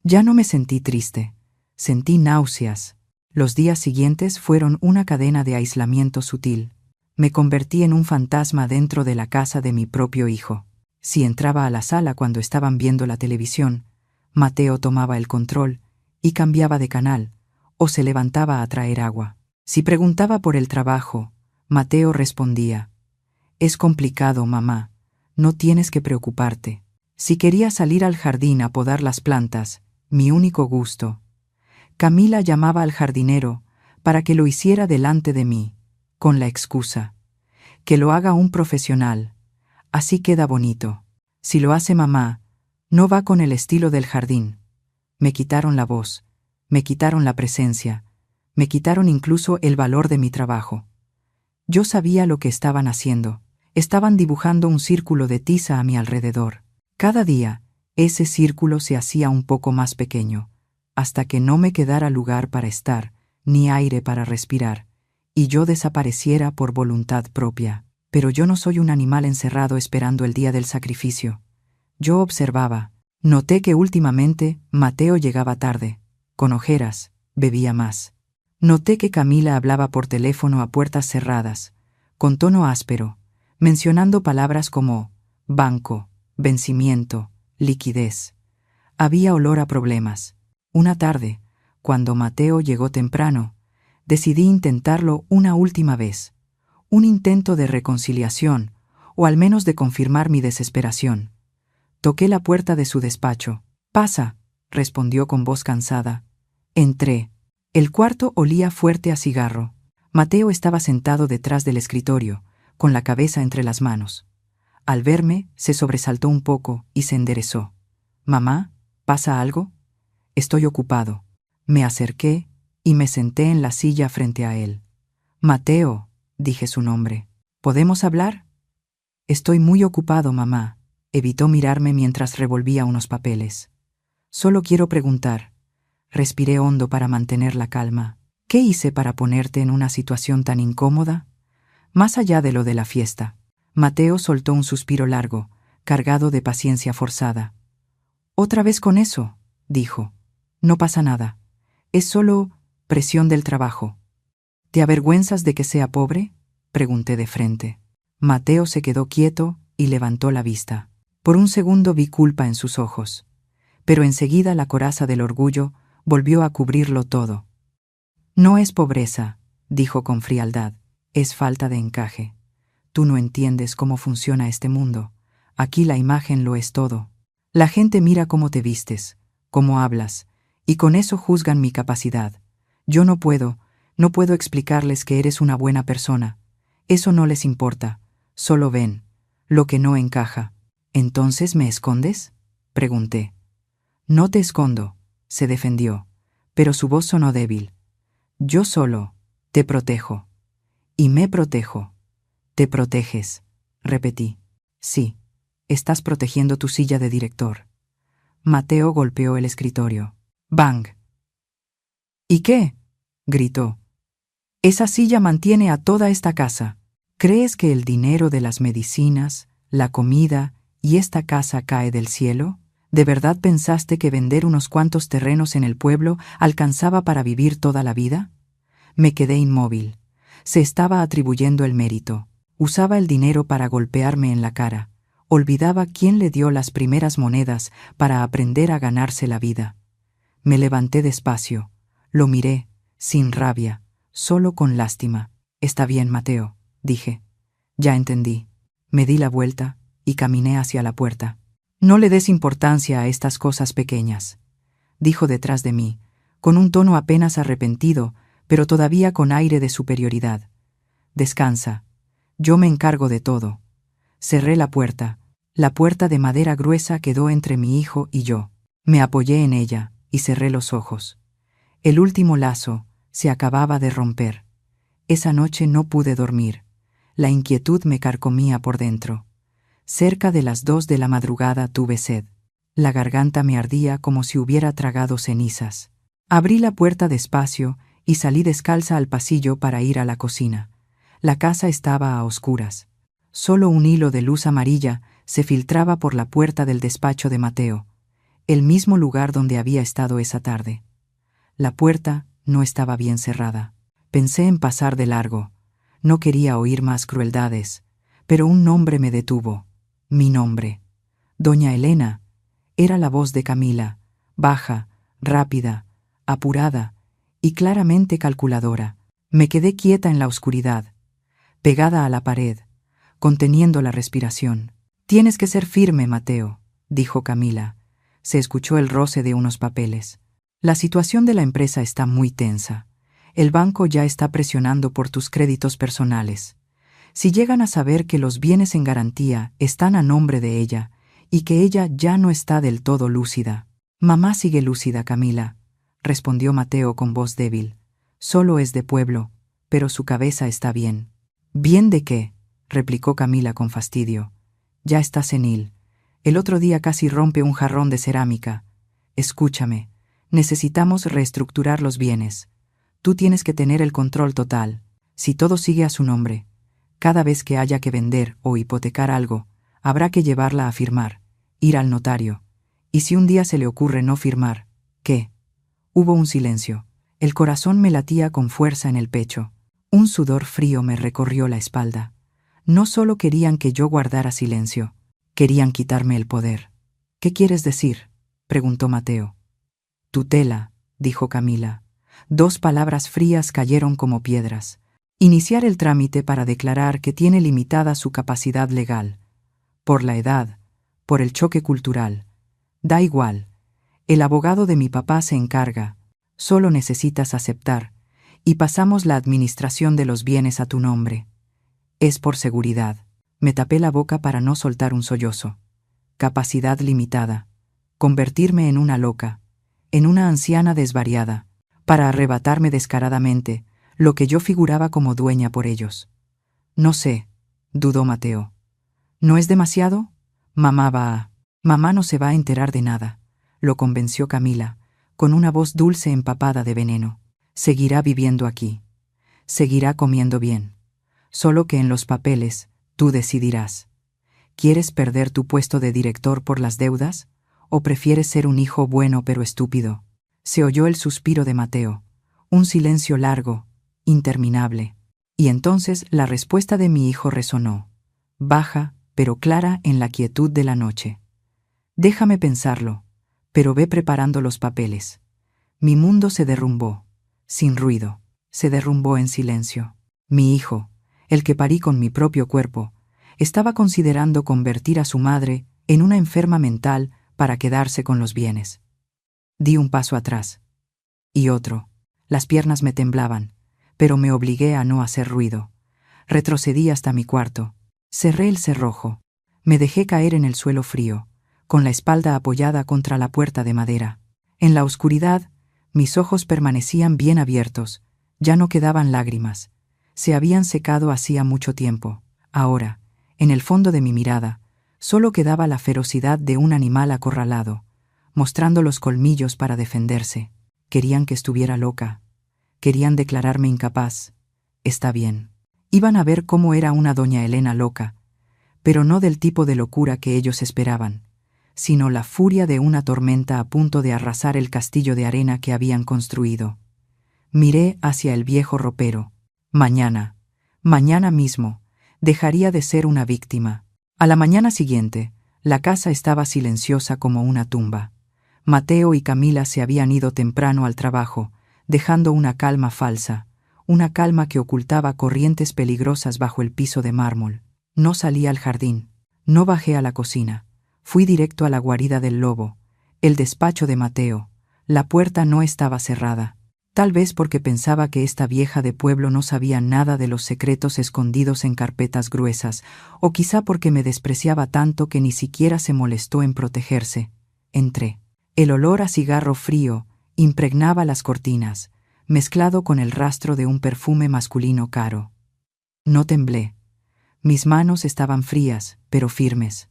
Ya no me sentí triste, sentí náuseas. Los días siguientes fueron una cadena de aislamiento sutil. Me convertí en un fantasma dentro de la casa de mi propio hijo. Si entraba a la sala cuando estaban viendo la televisión, Mateo tomaba el control y cambiaba de canal, o se levantaba a traer agua. Si preguntaba por el trabajo, Mateo respondía: «Es complicado, mamá, no tienes que preocuparte». Si quería salir al jardín a podar las plantas, mi único gusto. Camila llamaba al jardinero para que lo hiciera delante de mí, con la excusa: «Que lo haga un profesional, así queda bonito. Si lo hace mamá, no va con el estilo del jardín». Me quitaron la voz, me quitaron la presencia, me quitaron incluso el valor de mi trabajo. Yo sabía lo que estaban haciendo. Estaban dibujando un círculo de tiza a mi alrededor. Cada día, ese círculo se hacía un poco más pequeño, hasta que no me quedara lugar para estar, ni aire para respirar, y yo desapareciera por voluntad propia. Pero yo no soy un animal encerrado esperando el día del sacrificio. Yo observaba. Noté que últimamente Mateo llegaba tarde, con ojeras, bebía más. Noté que Camila hablaba por teléfono a puertas cerradas, con tono áspero, mencionando palabras como banco, vencimiento, liquidez. Había olor a problemas. Una tarde, cuando Mateo llegó temprano, decidí intentarlo una última vez. Un intento de reconciliación, o al menos de confirmar mi desesperación. Toqué la puerta de su despacho. «Pasa», respondió con voz cansada. Entré. El cuarto olía fuerte a cigarro. Mateo estaba sentado detrás del escritorio, con la cabeza entre las manos. Al verme, se sobresaltó un poco y se enderezó. «Mamá, ¿pasa algo?» «Estoy ocupado». Me acerqué y me senté en la silla frente a él. «Mateo», dije su nombre. «¿Podemos hablar?» Estoy muy ocupado, mamá. Evitó mirarme mientras revolvía unos papeles. Solo quiero preguntar. Respiré hondo para mantener la calma. ¿Qué hice para ponerte en una situación tan incómoda? Más allá de lo de la fiesta. Mateo soltó un suspiro largo, cargado de paciencia forzada. «¿Otra vez con eso?», dijo. «No pasa nada. Es solo presión del trabajo». «¿Te avergüenzas de que sea pobre?», pregunté de frente. Mateo se quedó quieto y levantó la vista. Por un segundo vi culpa en sus ojos. Pero enseguida la coraza del orgullo volvió a cubrirlo todo. «No es pobreza», dijo con frialdad. «Es falta de encaje. Tú no entiendes cómo funciona este mundo. Aquí la imagen lo es todo. La gente mira cómo te vistes, cómo hablas, y con eso juzgan mi capacidad. Yo no puedo explicarles que eres una buena persona. Eso no les importa. Solo ven lo que no encaja». «¿Entonces me escondes?», pregunté. «No te escondo», se defendió, pero su voz sonó débil. «Yo solo te protejo. Y me protejo». «¿Te proteges?», repetí. «Sí, estás protegiendo tu silla de director». Mateo golpeó el escritorio. ¡Bang! «¿Y qué?», gritó. «Esa silla mantiene a toda esta casa. ¿Crees que el dinero de las medicinas, la comida y esta casa cae del cielo? ¿De verdad pensaste que vender unos cuantos terrenos en el pueblo alcanzaba para vivir toda la vida?». Me quedé inmóvil. Se estaba atribuyendo el mérito. Usaba el dinero para golpearme en la cara. Olvidaba quién le dio las primeras monedas para aprender a ganarse la vida. Me levanté despacio. Lo miré, sin rabia, solo con lástima. «Está bien, Mateo», dije. «Ya entendí». Me di la vuelta y caminé hacia la puerta. «No le des importancia a estas cosas pequeñas», dijo detrás de mí, con un tono apenas arrepentido, pero todavía con aire de superioridad. «Descansa. Yo me encargo de todo». Cerré la puerta. La puerta de madera gruesa quedó entre mi hijo y yo. Me apoyé en ella y cerré los ojos. El último lazo se acababa de romper. Esa noche no pude dormir. La inquietud me carcomía por dentro. Cerca de las 2 de la madrugada tuve sed. La garganta me ardía como si hubiera tragado cenizas. Abrí la puerta despacio y salí descalza al pasillo para ir a la cocina. La casa estaba a oscuras. Solo un hilo de luz amarilla se filtraba por la puerta del despacho de Mateo, el mismo lugar donde había estado esa tarde. La puerta no estaba bien cerrada. Pensé en pasar de largo. No quería oír más crueldades, pero un nombre me detuvo. Mi nombre. «Doña Elena». Era la voz de Camila, baja, rápida, apurada y claramente calculadora. Me quedé quieta en la oscuridad, pegada a la pared, conteniendo la respiración. «Tienes que ser firme, Mateo», dijo Camila. Se escuchó el roce de unos papeles. «La situación de la empresa está muy tensa. El banco ya está presionando por tus créditos personales. Si llegan a saber que los bienes en garantía están a nombre de ella y que ella ya no está del todo lúcida». «Mamá sigue lúcida, Camila», respondió Mateo con voz débil. «Solo es de pueblo, pero su cabeza está bien». «¿Bien de qué?», replicó Camila con fastidio. «Ya está senil. El otro día casi rompe un jarrón de cerámica. Escúchame, necesitamos reestructurar los bienes. Tú tienes que tener el control total. Si todo sigue a su nombre, cada vez que haya que vender o hipotecar algo, habrá que llevarla a firmar, ir al notario. Y si un día se le ocurre no firmar, ¿qué?». Hubo un silencio. El corazón me latía con fuerza en el pecho. Un sudor frío me recorrió la espalda. No solo querían que yo guardara silencio, querían quitarme el poder. «¿Qué quieres decir?», preguntó Mateo. «Tutela», dijo Camila. 2 palabras frías cayeron como piedras. «Iniciar el trámite para declarar que tiene limitada su capacidad legal. Por la edad, por el choque cultural. Da igual. El abogado de mi papá se encarga. Solo necesitas aceptar. Y pasamos la administración de los bienes a tu nombre. Es por seguridad». Me tapé la boca para no soltar un sollozo. Capacidad limitada. Convertirme en una loca, en una anciana desvariada, para arrebatarme descaradamente lo que yo figuraba como dueña por ellos. «No sé», dudó Mateo. ¿No es demasiado? Mamá va. Mamá no se va a enterar de nada, lo convenció Camila, con una voz dulce empapada de veneno. Seguirá viviendo aquí. Seguirá comiendo bien. Solo que en los papeles, tú decidirás. ¿Quieres perder tu puesto de director por las deudas? ¿O prefieres ser un hijo bueno pero estúpido? Se oyó el suspiro de Mateo. Un silencio largo, interminable. Y entonces la respuesta de mi hijo resonó, baja, pero clara en la quietud de la noche. Déjame pensarlo, pero ve preparando los papeles. Mi mundo se derrumbó, sin ruido, se derrumbó en silencio. Mi hijo, el que parí con mi propio cuerpo, estaba considerando convertir a su madre en una enferma mental para quedarse con los bienes. Di un paso atrás. Y otro. Las piernas me temblaban, pero me obligué a no hacer ruido. Retrocedí hasta mi cuarto. Cerré el cerrojo. Me dejé caer en el suelo frío, con la espalda apoyada contra la puerta de madera. En la oscuridad, mis ojos permanecían bien abiertos. Ya no quedaban lágrimas. Se habían secado hacía mucho tiempo. Ahora, en el fondo de mi mirada, solo quedaba la ferocidad de un animal acorralado, mostrando los colmillos para defenderse. Querían que estuviera loca. Querían declararme incapaz. Está bien. Iban a ver cómo era una doña Elena loca, pero no del tipo de locura que ellos esperaban, sino la furia de una tormenta a punto de arrasar el castillo de arena que habían construido. Miré hacia el viejo ropero. Mañana mismo, dejaría de ser una víctima. A la mañana siguiente, la casa estaba silenciosa como una tumba. Mateo y Camila se habían ido temprano al trabajo, dejando una calma falsa, una calma que ocultaba corrientes peligrosas bajo el piso de mármol. No salí al jardín, no bajé a la cocina, fui directo a la guarida del lobo, el despacho de Mateo. La puerta no estaba cerrada, tal vez porque pensaba que esta vieja de pueblo no sabía nada de los secretos escondidos en carpetas gruesas, o quizá porque me despreciaba tanto que ni siquiera se molestó en protegerse. Entré. El olor a cigarro frío impregnaba las cortinas, mezclado con el rastro de un perfume masculino caro. No temblé. Mis manos estaban frías, pero firmes.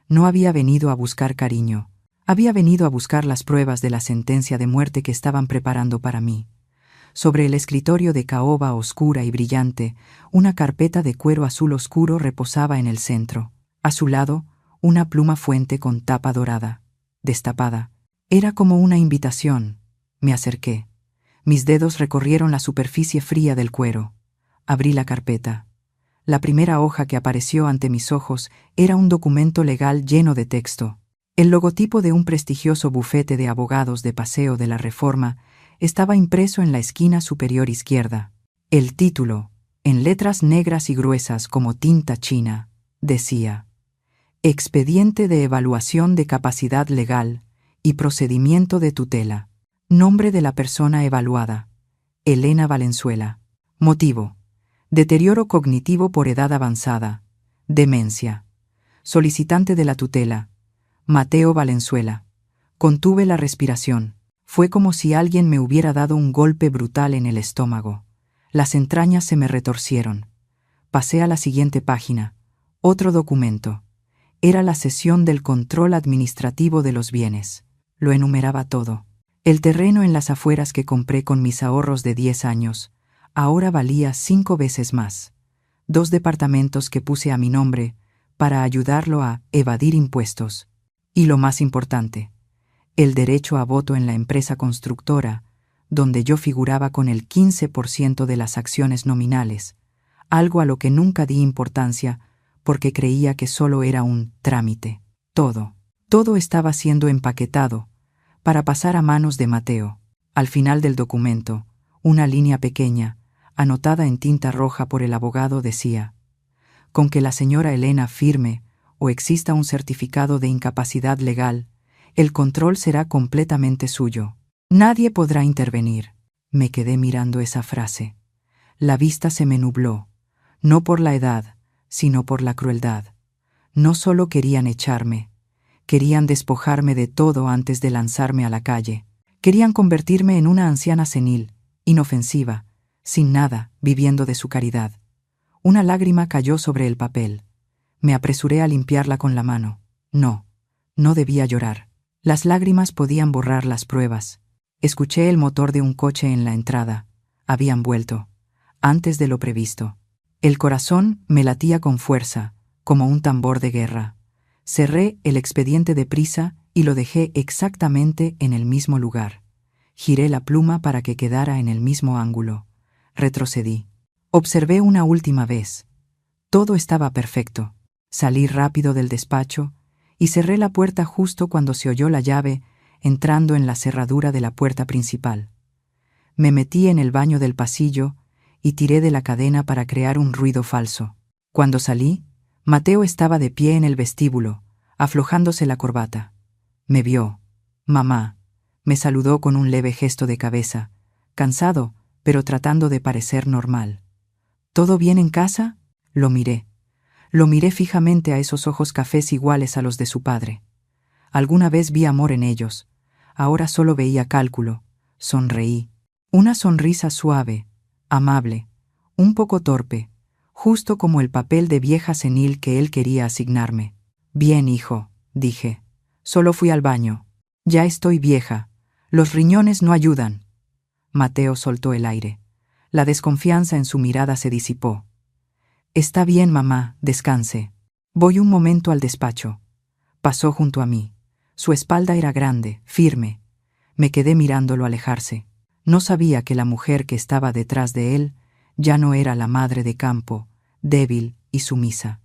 No había venido a buscar cariño. Había venido a buscar las pruebas de la sentencia de muerte que estaban preparando para mí. Sobre el escritorio de caoba oscura y brillante, una carpeta de cuero azul oscuro reposaba en el centro. A su lado, una pluma fuente con tapa dorada, destapada. Era como una invitación. Me acerqué. Mis dedos recorrieron la superficie fría del cuero. Abrí la carpeta. La primera hoja que apareció ante mis ojos era un documento legal lleno de texto. El logotipo de un prestigioso bufete de abogados de Paseo de la Reforma estaba impreso en la esquina superior izquierda. El título, en letras negras y gruesas como tinta china, decía: Expediente de evaluación de capacidad legal y procedimiento de tutela. Nombre de la persona evaluada: Elena Valenzuela. Motivo: deterioro cognitivo por edad avanzada, demencia. Solicitante de la tutela: Mateo Valenzuela. Contuve la respiración. Fue como si alguien me hubiera dado un golpe brutal en el estómago. Las entrañas se me retorcieron. Pasé a la siguiente página. Otro documento. Era la cesión del control administrativo de los bienes. Lo enumeraba todo. El terreno en las afueras que compré con mis ahorros de 10 años, ahora valía 5 veces más. 2 departamentos que puse a mi nombre para ayudarlo a evadir impuestos. Y lo más importante, el derecho a voto en la empresa constructora, donde yo figuraba con el 15% de las acciones nominales, algo a lo que nunca di importancia porque creía que solo era un trámite. Todo estaba siendo empaquetado para pasar a manos de Mateo. Al final del documento, una línea pequeña, anotada en tinta roja por el abogado, decía: con que la señora Elena firme o exista un certificado de incapacidad legal, el control será completamente suyo. Nadie podrá intervenir. Me quedé mirando esa frase. La vista se me nubló, no por la edad, sino por la crueldad. No solo querían echarme, querían despojarme de todo antes de lanzarme a la calle. Querían convertirme en una anciana senil, inofensiva, sin nada, viviendo de su caridad. Una lágrima cayó sobre el papel. Me apresuré a limpiarla con la mano. No debía llorar. Las lágrimas podían borrar las pruebas. Escuché el motor de un coche en la entrada. Habían vuelto. Antes de lo previsto. El corazón me latía con fuerza, como un tambor de guerra. Cerré el expediente deprisa y lo dejé exactamente en el mismo lugar. Giré la pluma para que quedara en el mismo ángulo. Retrocedí. Observé una última vez. Todo estaba perfecto. Salí rápido del despacho y cerré la puerta justo cuando se oyó la llave entrando en la cerradura de la puerta principal. Me metí en el baño del pasillo y tiré de la cadena para crear un ruido falso. Cuando salí, Mateo estaba de pie en el vestíbulo, aflojándose la corbata. Me vio. Mamá. Me saludó con un leve gesto de cabeza, cansado, pero tratando de parecer normal. ¿Todo bien en casa? Lo miré. Lo miré fijamente a esos ojos cafés iguales a los de su padre. Alguna vez vi amor en ellos. Ahora solo veía cálculo. Sonreí. Una sonrisa suave, amable, un poco torpe, justo como el papel de vieja senil que él quería asignarme. Bien, hijo, dije. Solo fui al baño. Ya estoy vieja. Los riñones no ayudan. Mateo soltó el aire. La desconfianza en su mirada se disipó. Está bien, mamá, descanse. Voy un momento al despacho. Pasó junto a mí. Su espalda era grande, firme. Me quedé mirándolo alejarse. No sabía que la mujer que estaba detrás de él ya no era la madre de campo, débil y sumisa.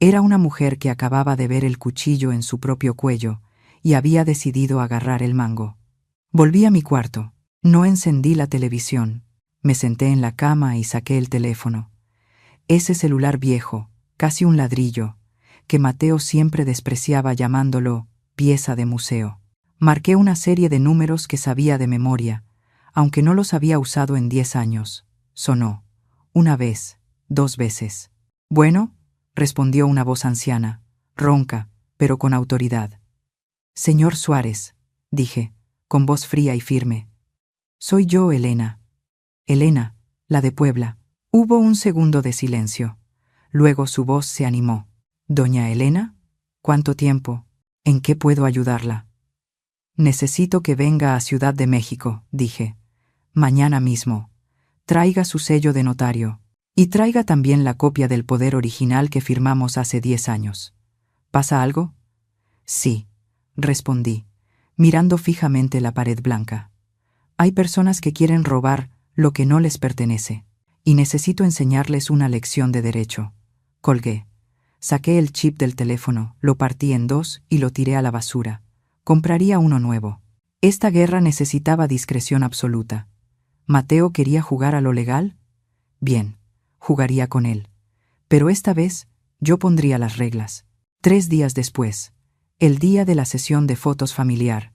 Era una mujer que acababa de ver el cuchillo en su propio cuello y había decidido agarrar el mango. Volví a mi cuarto. No encendí la televisión. Me senté en la cama y saqué el teléfono. Ese celular viejo, casi un ladrillo, que Mateo siempre despreciaba llamándolo pieza de museo. Marqué una serie de números que sabía de memoria, aunque no los había usado en 10 años. Sonó. Una vez, 2 veces. Bueno, respondió una voz anciana, ronca, pero con autoridad. Señor Suárez, dije, con voz fría y firme. Soy yo, Elena. Elena, la de Puebla. Hubo un segundo de silencio. Luego su voz se animó. ¿Doña Elena? ¿Cuánto tiempo? ¿En qué puedo ayudarla? Necesito que venga a Ciudad de México, dije. Mañana mismo. Traiga su sello de notario. Y traiga también la copia del poder original que firmamos hace 10 años. ¿Pasa algo? Sí, respondí, mirando fijamente la pared blanca. Hay personas que quieren robar lo que no les pertenece, y necesito enseñarles una lección de derecho. Colgué. Saqué el chip del teléfono, lo partí en 2 y lo tiré a la basura. Compraría uno nuevo. Esta guerra necesitaba discreción absoluta. ¿Mateo quería jugar a lo legal? Bien, jugaría con él. Pero esta vez yo pondría las reglas. 3 días después, el día de la sesión de fotos familiar,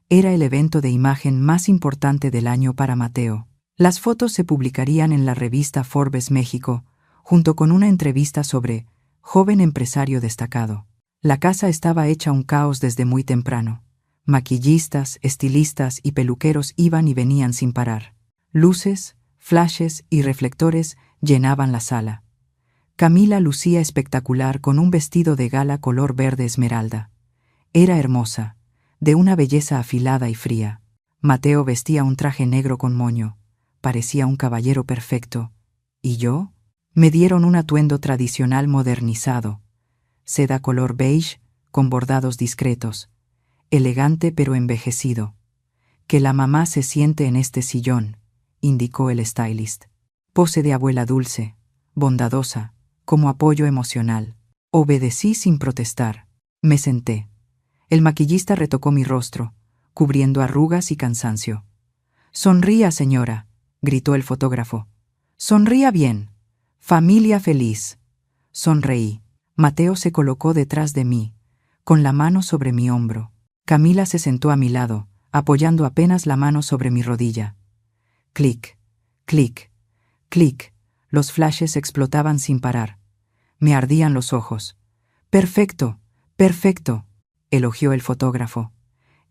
era el evento de imagen más importante del año para Mateo. Las fotos se publicarían en la revista Forbes México, junto con una entrevista sobre joven empresario destacado. La casa estaba hecha un caos desde muy temprano. Maquillistas, estilistas y peluqueros iban y venían sin parar. Luces, flashes y reflectores llenaban la sala. Camila lucía espectacular con un vestido de gala color verde esmeralda. Era hermosa, de una belleza afilada y fría. Mateo vestía un traje negro con moño. Parecía un caballero perfecto. ¿Y yo? Me dieron un atuendo tradicional modernizado. Seda color beige, con bordados discretos. Elegante pero envejecido. Que la mamá se siente en este sillón, indicó el stylist. Pose de abuela dulce, bondadosa, como apoyo emocional. Obedecí sin protestar. Me senté. El maquillista retocó mi rostro, cubriendo arrugas y cansancio. «Sonría, señora», gritó el fotógrafo. «Sonría bien. Familia feliz». Sonreí. Mateo se colocó detrás de mí, con la mano sobre mi hombro. Camila se sentó a mi lado, apoyando apenas la mano sobre mi rodilla. Clic, clic, clic. Los flashes explotaban sin parar. Me ardían los ojos. «Perfecto, perfecto», elogió el fotógrafo.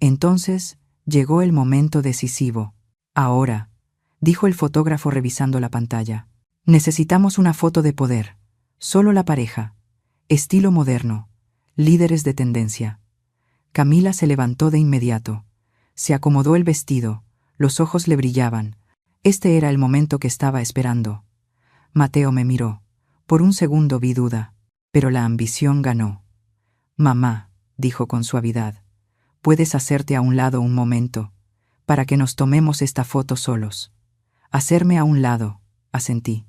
Entonces llegó el momento decisivo. «Ahora», dijo el fotógrafo revisando la pantalla. «Necesitamos una foto de poder. Solo la pareja. Estilo moderno. Líderes de tendencia. Camila se levantó de inmediato. Se acomodó el vestido. Los ojos le brillaban. Este era el momento que estaba esperando. Mateo me miró. Por un segundo vi duda, pero la ambición ganó. «Mamá», dijo con suavidad, «puedes hacerte a un lado un momento, para que nos tomemos esta foto solos». «Hacerme a un lado», asentí.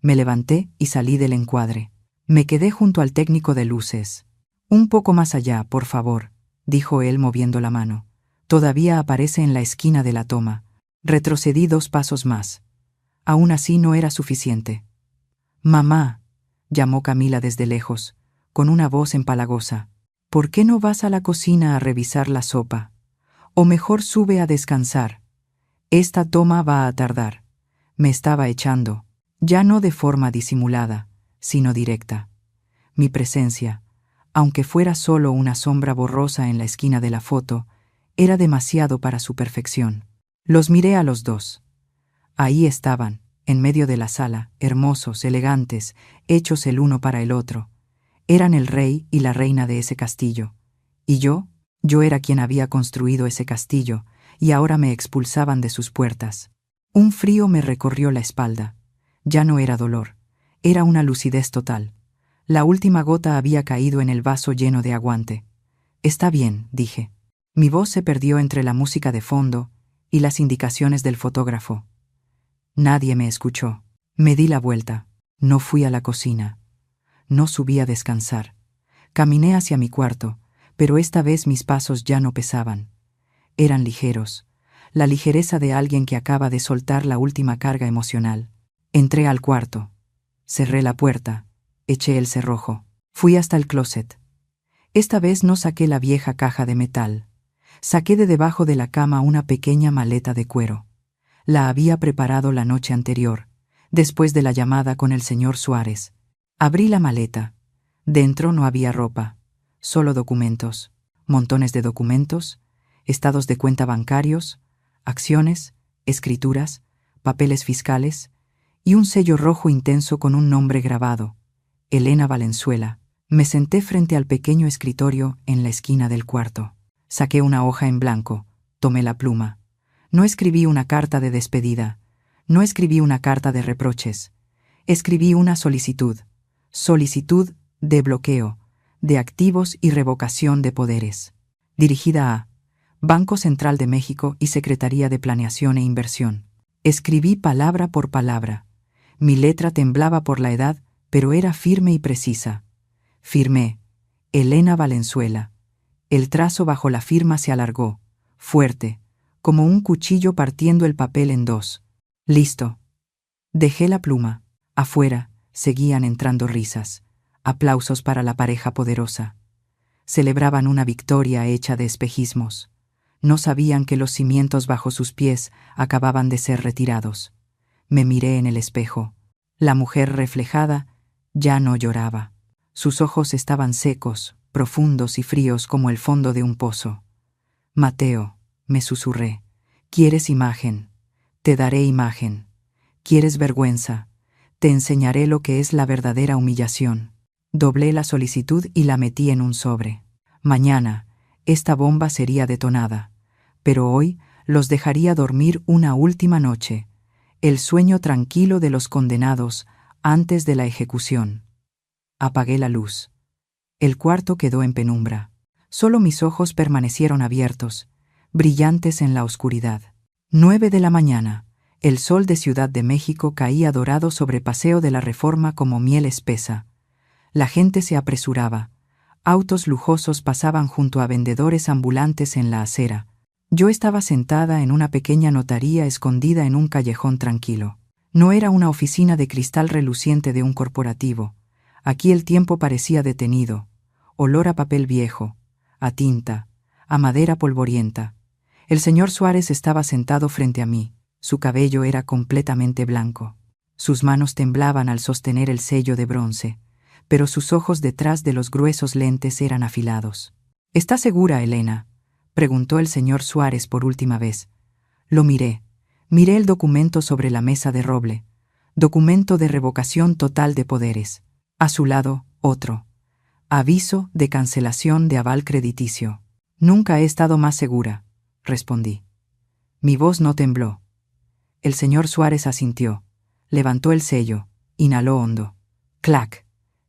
Me levanté y salí del encuadre. Me quedé junto al técnico de luces. «Un poco más allá, por favor», dijo él moviendo la mano. «Todavía aparece en la esquina de la toma». Retrocedí 2 pasos más. Aún así no era suficiente. «Mamá», llamó Camila desde lejos, con una voz empalagosa, «¿por qué no vas a la cocina a revisar la sopa? O mejor sube a descansar. Esta toma va a tardar». Me estaba echando, ya no de forma disimulada, sino directa. Mi presencia, aunque fuera solo una sombra borrosa en la esquina de la foto, era demasiado para su perfección. Los miré a los dos. Ahí estaban, en medio de la sala, hermosos, elegantes, hechos el uno para el otro. Eran el rey y la reina de ese castillo. Y yo era quien había construido ese castillo, y ahora me expulsaban de sus puertas. Un frío me recorrió la espalda. Ya no era dolor, era una lucidez total. La última gota había caído en el vaso lleno de aguante. «Está bien», dije. Mi voz se perdió entre la música de fondo y las indicaciones del fotógrafo. Nadie me escuchó. Me di la vuelta. No fui a la cocina. No subí a descansar. Caminé hacia mi cuarto, pero esta vez mis pasos ya no pesaban. Eran ligeros, la ligereza de alguien que acaba de soltar la última carga emocional. Entré al cuarto. Cerré la puerta. Eché el cerrojo. Fui hasta el closet. Esta vez no saqué la vieja caja de metal. Saqué de debajo de la cama una pequeña maleta de cuero. La había preparado la noche anterior, después de la llamada con el señor Suárez. Abrí la maleta. Dentro no había ropa, solo documentos, montones de documentos, estados de cuenta bancarios, acciones, escrituras, papeles fiscales y un sello rojo intenso con un nombre grabado, Elena Valenzuela. Me senté frente al pequeño escritorio en la esquina del cuarto. Saqué una hoja en blanco, tomé la pluma. No escribí una carta de despedida, no escribí una carta de reproches. Escribí una solicitud de bloqueo, de activos y revocación de poderes, dirigida a Banco Central de México y Secretaría de Planeación e Inversión. Escribí palabra por palabra. Mi letra temblaba por la edad, pero era firme y precisa. Firmé, Elena Valenzuela. El trazo bajo la firma se alargó, fuerte, como un cuchillo partiendo el papel en 2. Listo. Dejé la pluma. Afuera seguían entrando risas, aplausos para la pareja poderosa. Celebraban una victoria hecha de espejismos. No sabían que los cimientos bajo sus pies acababan de ser retirados. Me miré en el espejo. La mujer reflejada ya no lloraba. Sus ojos estaban secos, profundos y fríos como el fondo de un pozo. «Mateo», me susurré, «¿quieres imagen? Te daré imagen. ¿Quieres vergüenza? Te enseñaré lo que es la verdadera humillación». Doblé la solicitud y la metí en un sobre. Mañana, esta bomba sería detonada, pero hoy los dejaría dormir una última noche, el sueño tranquilo de los condenados antes de la ejecución. Apagué la luz. El cuarto quedó en penumbra. Solo mis ojos permanecieron abiertos, brillantes en la oscuridad. 9 de la mañana. El sol de Ciudad de México caía dorado sobre Paseo de la Reforma como miel espesa. La gente se apresuraba. Autos lujosos pasaban junto a vendedores ambulantes en la acera. Yo estaba sentada en una pequeña notaría escondida en un callejón tranquilo. No era una oficina de cristal reluciente de un corporativo. Aquí el tiempo parecía detenido. Olor a papel viejo, a tinta, a madera polvorienta. El señor Suárez estaba sentado frente a mí. Su cabello era completamente blanco. Sus manos temblaban al sostener el sello de bronce, pero sus ojos detrás de los gruesos lentes eran afilados. «¿Estás segura, Elena?», preguntó el señor Suárez por última vez. Lo miré. Miré el documento sobre la mesa de roble. Documento de revocación total de poderes. A su lado, otro. Aviso de cancelación de aval crediticio. Nunca he estado más segura, respondí. Mi voz no tembló. El señor Suárez asintió. Levantó el sello, inhaló hondo. ¡Clac!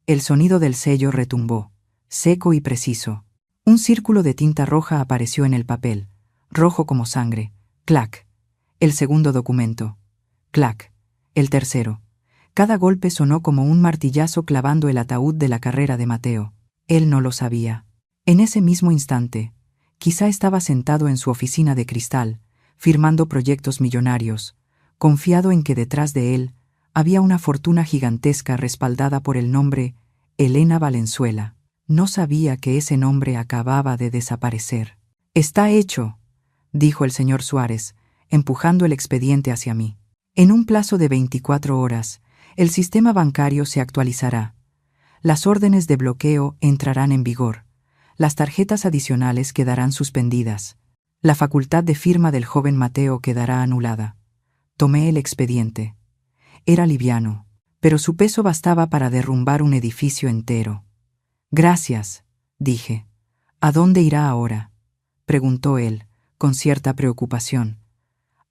El sonido del sello retumbó, seco y preciso. Un círculo de tinta roja apareció en el papel, rojo como sangre. ¡Clac! El segundo documento. ¡Clac! El tercero. Cada golpe sonó como un martillazo clavando el ataúd de la carrera de Mateo. Él no lo sabía. En ese mismo instante, quizá estaba sentado en su oficina de cristal, firmando proyectos millonarios, confiado en que detrás de él había una fortuna gigantesca respaldada por el nombre Elena Valenzuela. No sabía que ese nombre acababa de desaparecer. «Está hecho», dijo el señor Suárez, empujando el expediente hacia mí. «En un plazo de 24 horas, el sistema bancario se actualizará. Las órdenes de bloqueo entrarán en vigor. Las tarjetas adicionales quedarán suspendidas. La facultad de firma del joven Mateo quedará anulada». Tomé el expediente. Era liviano, pero su peso bastaba para derrumbar un edificio entero. «Gracias», dije. «¿A dónde irá ahora?», preguntó él, con cierta preocupación.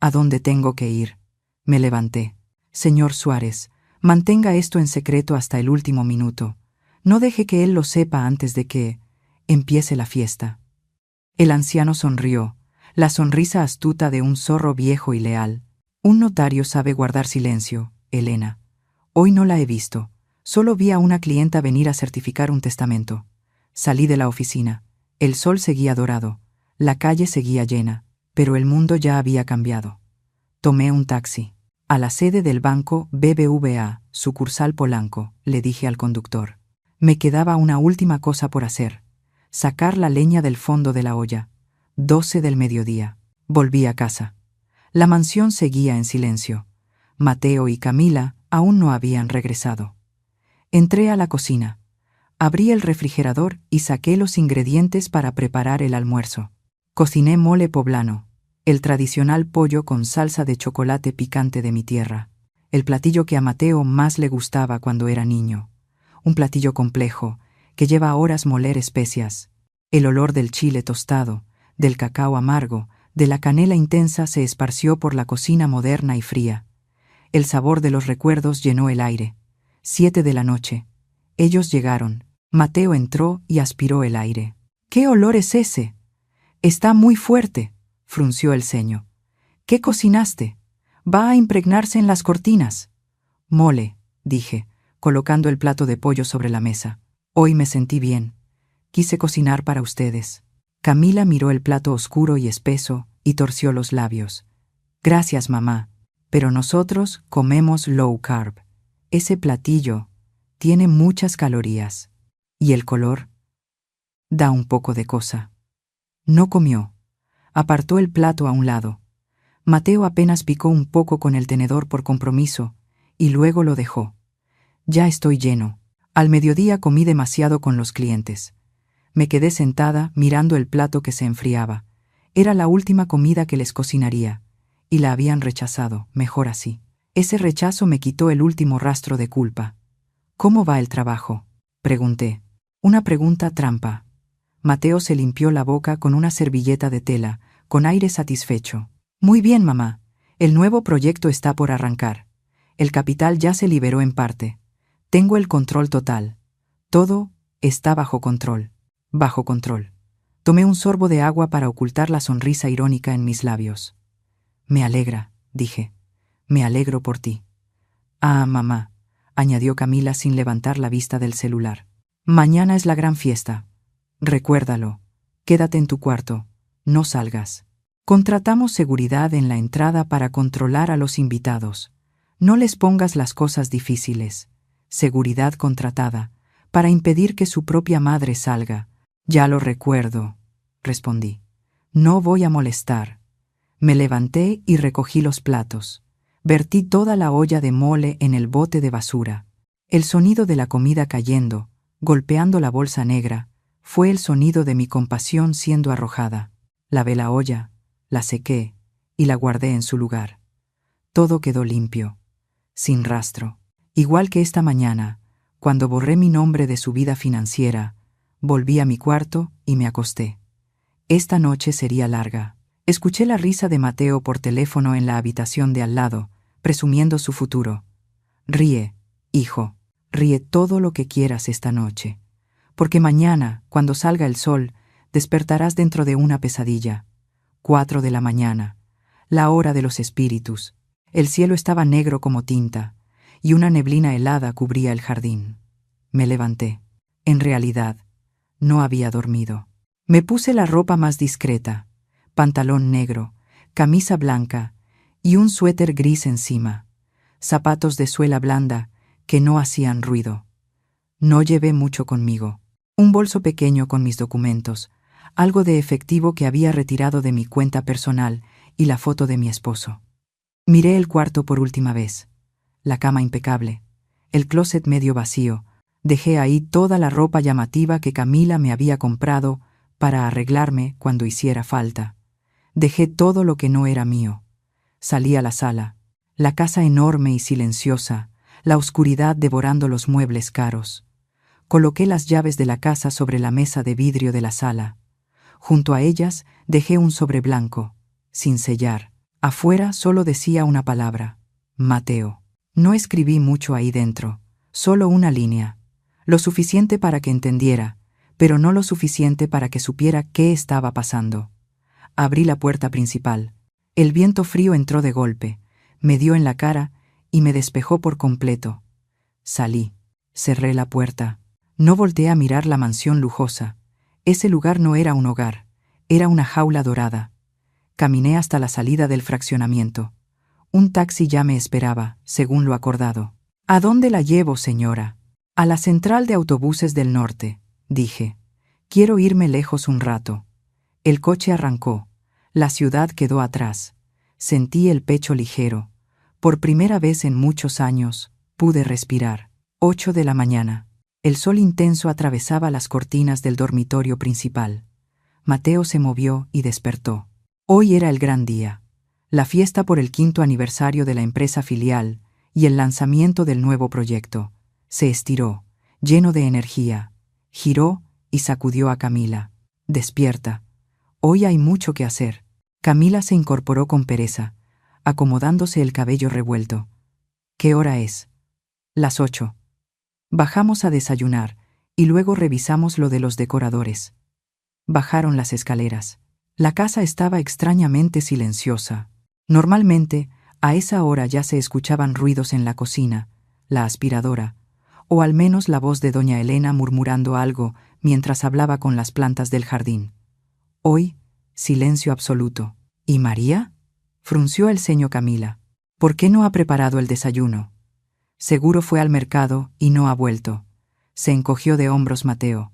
«¿A dónde tengo que ir?». Me levanté. «Señor Suárez, mantenga esto en secreto hasta el último minuto. No deje que él lo sepa antes de que empiece la fiesta». El anciano sonrió, la sonrisa astuta de un zorro viejo y leal. «Un notario sabe guardar silencio, Elena. Hoy no la he visto. Solo vi a una clienta venir a certificar un testamento. Salí de la oficina. El sol seguía dorado. La calle seguía llena, pero el mundo ya había cambiado. Tomé un taxi. A la sede del banco BBVA, sucursal Polanco, le dije al conductor. Me quedaba una última cosa por hacer. Sacar la leña del fondo de la olla. 12 del mediodía. Volví a casa. La mansión seguía en silencio. Mateo y Camila aún no habían regresado. Entré a la cocina. Abrí el refrigerador y saqué los ingredientes para preparar el almuerzo. Cociné mole poblano, el tradicional pollo con salsa de chocolate picante de mi tierra, el platillo que a Mateo más le gustaba cuando era niño. Un platillo complejo, que lleva horas moler especias. El olor del chile tostado, del cacao amargo, de la canela intensa se esparció por la cocina moderna y fría. El sabor de los recuerdos llenó el aire. 7 de la noche. Ellos llegaron. Mateo entró y aspiró el aire. «¿Qué olor es ese?» «Está muy fuerte», frunció el ceño. «¿Qué cocinaste? Va a impregnarse en las cortinas». «Mole», dije, colocando el plato de pollo sobre la mesa. «Hoy me sentí bien. Quise cocinar para ustedes». Camila miró el plato oscuro y espeso y torció los labios. «Gracias, mamá, pero nosotros comemos low carb. Ese platillo tiene muchas calorías. ¿Y el color? Da un poco de cosa». No comió. Apartó el plato a un lado. Mateo apenas picó un poco con el tenedor por compromiso y luego lo dejó. «Ya estoy lleno. Al mediodía comí demasiado con los clientes». Me quedé sentada mirando el plato que se enfriaba. Era la última comida que les cocinaría, y la habían rechazado, mejor así. Ese rechazo me quitó el último rastro de culpa. «¿Cómo va el trabajo?», pregunté. Una pregunta trampa. Mateo se limpió la boca con una servilleta de tela, con aire satisfecho. «Muy bien, mamá. El nuevo proyecto está por arrancar. El capital ya se liberó en parte. Tengo el control total. Todo está bajo control». Bajo control. Tomé un sorbo de agua para ocultar la sonrisa irónica en mis labios. «Me alegra», dije. «Me alegro por ti». «Ah, mamá», añadió Camila sin levantar la vista del celular. «Mañana es la gran fiesta. Recuérdalo. Quédate en tu cuarto. No salgas. Contratamos seguridad en la entrada para controlar a los invitados. No les pongas las cosas difíciles. Seguridad contratada, para impedir que su propia madre salga». «Ya lo recuerdo», respondí. «No voy a molestar». Me levanté y recogí los platos. Vertí toda la olla de mole en el bote de basura. El sonido de la comida cayendo, golpeando la bolsa negra, fue el sonido de mi compasión siendo arrojada. Lavé la olla, la sequé y la guardé en su lugar. Todo quedó limpio, sin rastro. Igual que esta mañana, cuando borré mi nombre de su vida financiera, Volví a mi cuarto y me acosté. Esta noche sería larga. Escuché la risa de Mateo por teléfono en la habitación de al lado, presumiendo su futuro. Ríe, hijo, ríe todo lo que quieras esta noche. Porque mañana, cuando salga el sol, despertarás dentro de una pesadilla. 4 de la mañana, la hora de los espíritus. El cielo estaba negro como tinta, y una neblina helada cubría el jardín. Me levanté. En realidad, no había dormido. Me puse la ropa más discreta, pantalón negro, camisa blanca y un suéter gris encima, zapatos de suela blanda que no hacían ruido. No llevé mucho conmigo. Un bolso pequeño con mis documentos, algo de efectivo que había retirado de mi cuenta personal y la foto de mi esposo. Miré el cuarto por última vez. La cama impecable, el closet medio vacío. Dejé ahí toda la ropa llamativa que Camila me había comprado para arreglarme cuando hiciera falta. Dejé todo lo que no era mío. Salí a la sala, la casa enorme y silenciosa, la oscuridad devorando los muebles caros. Coloqué las llaves de la casa sobre la mesa de vidrio de la sala. Junto a ellas dejé un sobre blanco, sin sellar. Afuera solo decía una palabra: Mateo. No escribí mucho ahí dentro, solo una línea. Lo suficiente para que entendiera, pero no lo suficiente para que supiera qué estaba pasando. Abrí la puerta principal. El viento frío entró de golpe, me dio en la cara y me despejó por completo. Salí, cerré la puerta. No volteé a mirar la mansión lujosa. Ese lugar no era un hogar, era una jaula dorada. Caminé hasta la salida del fraccionamiento. Un taxi ya me esperaba, según lo acordado. ¿A dónde la llevo, señora? A la central de autobuses del norte, dije. Quiero irme lejos un rato. El coche arrancó. La ciudad quedó atrás. Sentí el pecho ligero. Por primera vez en muchos años, pude respirar. 8 de la mañana. El sol intenso atravesaba las cortinas del dormitorio principal. Mateo se movió y despertó. Hoy era el gran día. La fiesta por el 5º aniversario de la empresa filial y el lanzamiento del nuevo proyecto. Se estiró, lleno de energía. Giró y sacudió a Camila. Despierta. Hoy hay mucho que hacer. Camila se incorporó con pereza, acomodándose el cabello revuelto. ¿Qué hora es? Las 8. Bajamos a desayunar y luego revisamos lo de los decoradores. Bajaron las escaleras. La casa estaba extrañamente silenciosa. Normalmente, a esa hora ya se escuchaban ruidos en la cocina, la aspiradora, o al menos la voz de doña Elena murmurando algo mientras hablaba con las plantas del jardín. Hoy, silencio absoluto. ¿Y María? Frunció el ceño Camila. ¿Por qué no ha preparado el desayuno? Seguro fue al mercado y no ha vuelto. Se encogió de hombros Mateo.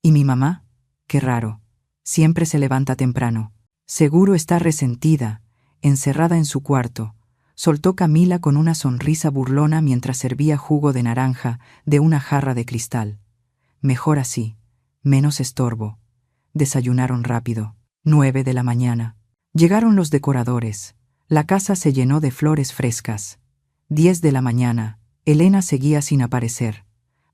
¿Y mi mamá? Qué raro. Siempre se levanta temprano. Seguro está resentida, encerrada en su cuarto. Soltó Camila con una sonrisa burlona mientras servía jugo de naranja de una jarra de cristal. Mejor así, menos estorbo. Desayunaron rápido. 9 de la mañana. Llegaron los decoradores. La casa se llenó de flores frescas. 10 de la mañana. Elena seguía sin aparecer.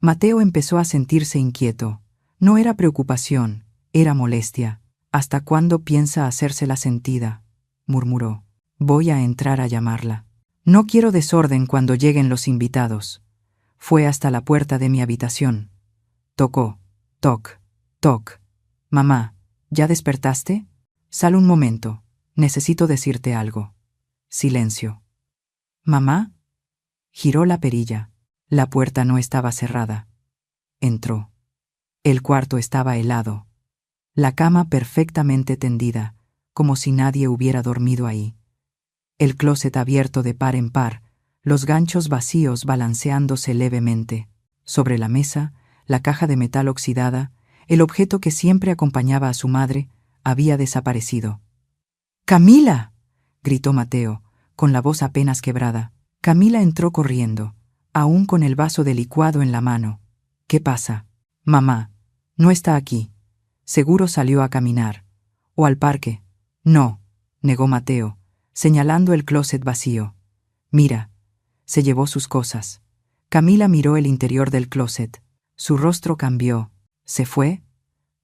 Mateo empezó a sentirse inquieto. No era preocupación, era molestia. ¿Hasta cuándo piensa hacérsela sentida?, murmuró. Voy a entrar a llamarla. No quiero desorden cuando lleguen los invitados. Fue hasta la puerta de mi habitación. Tocó. Toc, toc. Mamá, ¿ya despertaste? Sal un momento. Necesito decirte algo. Silencio. ¿Mamá? Giró la perilla. La puerta no estaba cerrada. Entró. El cuarto estaba helado. La cama perfectamente tendida, como si nadie hubiera dormido ahí. El closet abierto de par en par, los ganchos vacíos balanceándose levemente. Sobre la mesa, la caja de metal oxidada, el objeto que siempre acompañaba a su madre, había desaparecido. ¡Camila!, gritó Mateo, con la voz apenas quebrada. Camila entró corriendo, aún con el vaso de licuado en la mano. ¿Qué pasa? Mamá, no está aquí. Seguro salió a caminar. ¿O al parque? No, negó Mateo, señalando el closet vacío. Mira, se llevó sus cosas. Camila miró el interior del closet. Su rostro cambió. ¿Se fue?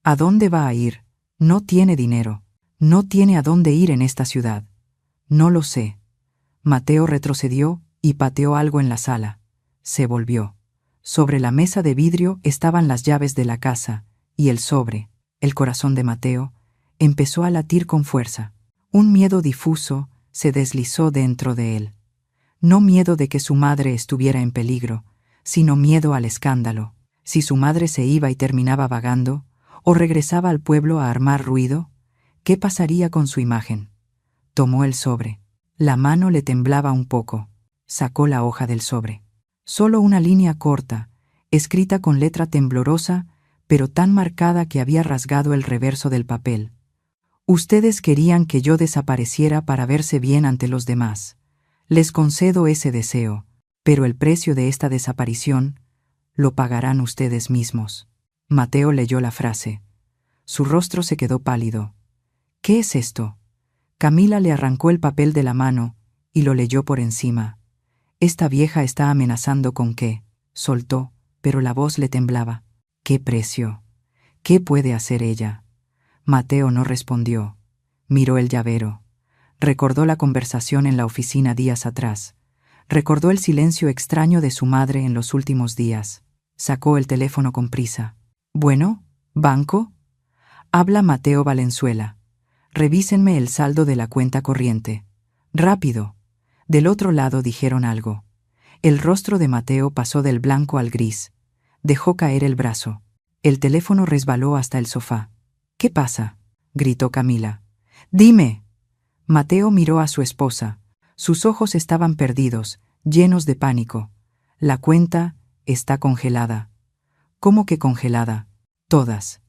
¿A dónde va a ir? No tiene dinero. No tiene a dónde ir en esta ciudad. No lo sé. Mateo retrocedió y pateó algo en la sala. Se volvió. Sobre la mesa de vidrio estaban las llaves de la casa, y el sobre, el corazón de Mateo, empezó a latir con fuerza. Un miedo difuso se deslizó dentro de él. No miedo de que su madre estuviera en peligro, sino miedo al escándalo. Si su madre se iba y terminaba vagando, o regresaba al pueblo a armar ruido, ¿qué pasaría con su imagen? Tomó el sobre. La mano le temblaba un poco. Sacó la hoja del sobre. Solo una línea corta, escrita con letra temblorosa, pero tan marcada que había rasgado el reverso del papel. Ustedes querían que yo desapareciera para verse bien ante los demás. Les concedo ese deseo, pero el precio de esta desaparición lo pagarán ustedes mismos. Mateo leyó la frase. Su rostro se quedó pálido. ¿Qué es esto? Camila le arrancó el papel de la mano y lo leyó por encima. Esta vieja está amenazando con qué. Soltó, pero la voz le temblaba. ¿Qué precio? ¿Qué puede hacer ella? Mateo no respondió. Miró el llavero. Recordó la conversación en la oficina días atrás. Recordó el silencio extraño de su madre en los últimos días. Sacó el teléfono con prisa. «Bueno, ¿banco?» Habla Mateo Valenzuela. Revísenme el saldo de la cuenta corriente. Rápido. Del otro lado dijeron algo. El rostro de Mateo pasó del blanco al gris. Dejó caer el brazo. El teléfono resbaló hasta el sofá. «¿Qué pasa?», gritó Camila. «Dime». Mateo miró a su esposa. Sus ojos estaban perdidos, llenos de pánico. «La cuenta está congelada». «¿Cómo que congelada?» «Todas.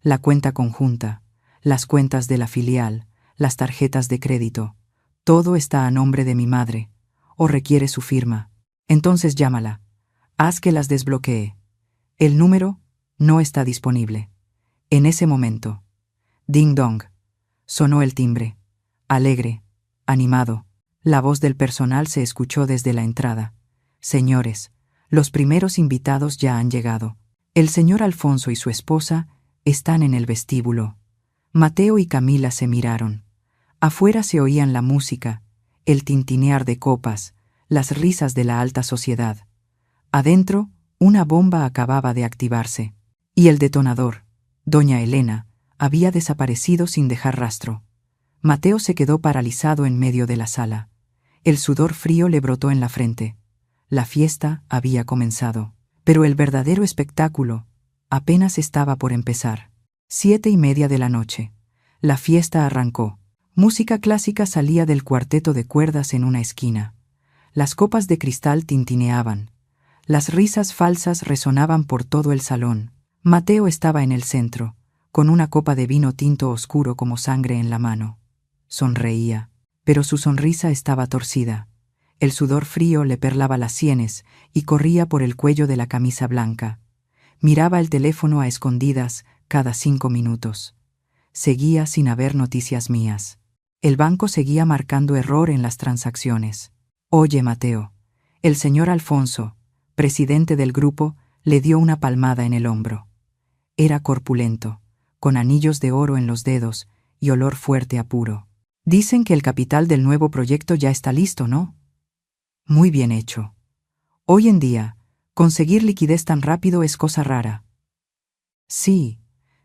La cuenta conjunta, las cuentas de la filial, las tarjetas de crédito. Todo está a nombre de mi madre. O requiere su firma. Entonces llámala. Haz que las desbloquee. El número no está disponible». En ese momento. Ding dong. Sonó el timbre. Alegre, animado. La voz del personal se escuchó desde la entrada. «Señores, los primeros invitados ya han llegado. El señor Alfonso y su esposa están en el vestíbulo». Mateo y Camila se miraron. Afuera se oían la música, el tintinear de copas, las risas de la alta sociedad. Adentro, una bomba acababa de activarse. Y el detonador, doña Elena, había desaparecido sin dejar rastro. Mateo se quedó paralizado en medio de la sala. El sudor frío le brotó en la frente. La fiesta había comenzado. Pero el verdadero espectáculo apenas estaba por empezar. 7:30 de la noche. La fiesta arrancó. Música clásica salía del cuarteto de cuerdas en una esquina. Las copas de cristal tintineaban. Las risas falsas resonaban por todo el salón. Mateo estaba en el centro, con una copa de vino tinto oscuro como sangre en la mano. Sonreía, pero su sonrisa estaba torcida. El sudor frío le perlaba las sienes y corría por el cuello de la camisa blanca. Miraba el teléfono a escondidas cada 5 minutos. Seguía sin haber noticias mías. El banco seguía marcando error en las transacciones. «Oye, Mateo». El señor Alfonso, presidente del grupo, le dio una palmada en el hombro. Era corpulento, con anillos de oro en los dedos y olor fuerte a puro. «Dicen que el capital del nuevo proyecto ya está listo, ¿no?» «Muy bien hecho. Hoy en día, conseguir liquidez tan rápido es cosa rara». «Sí,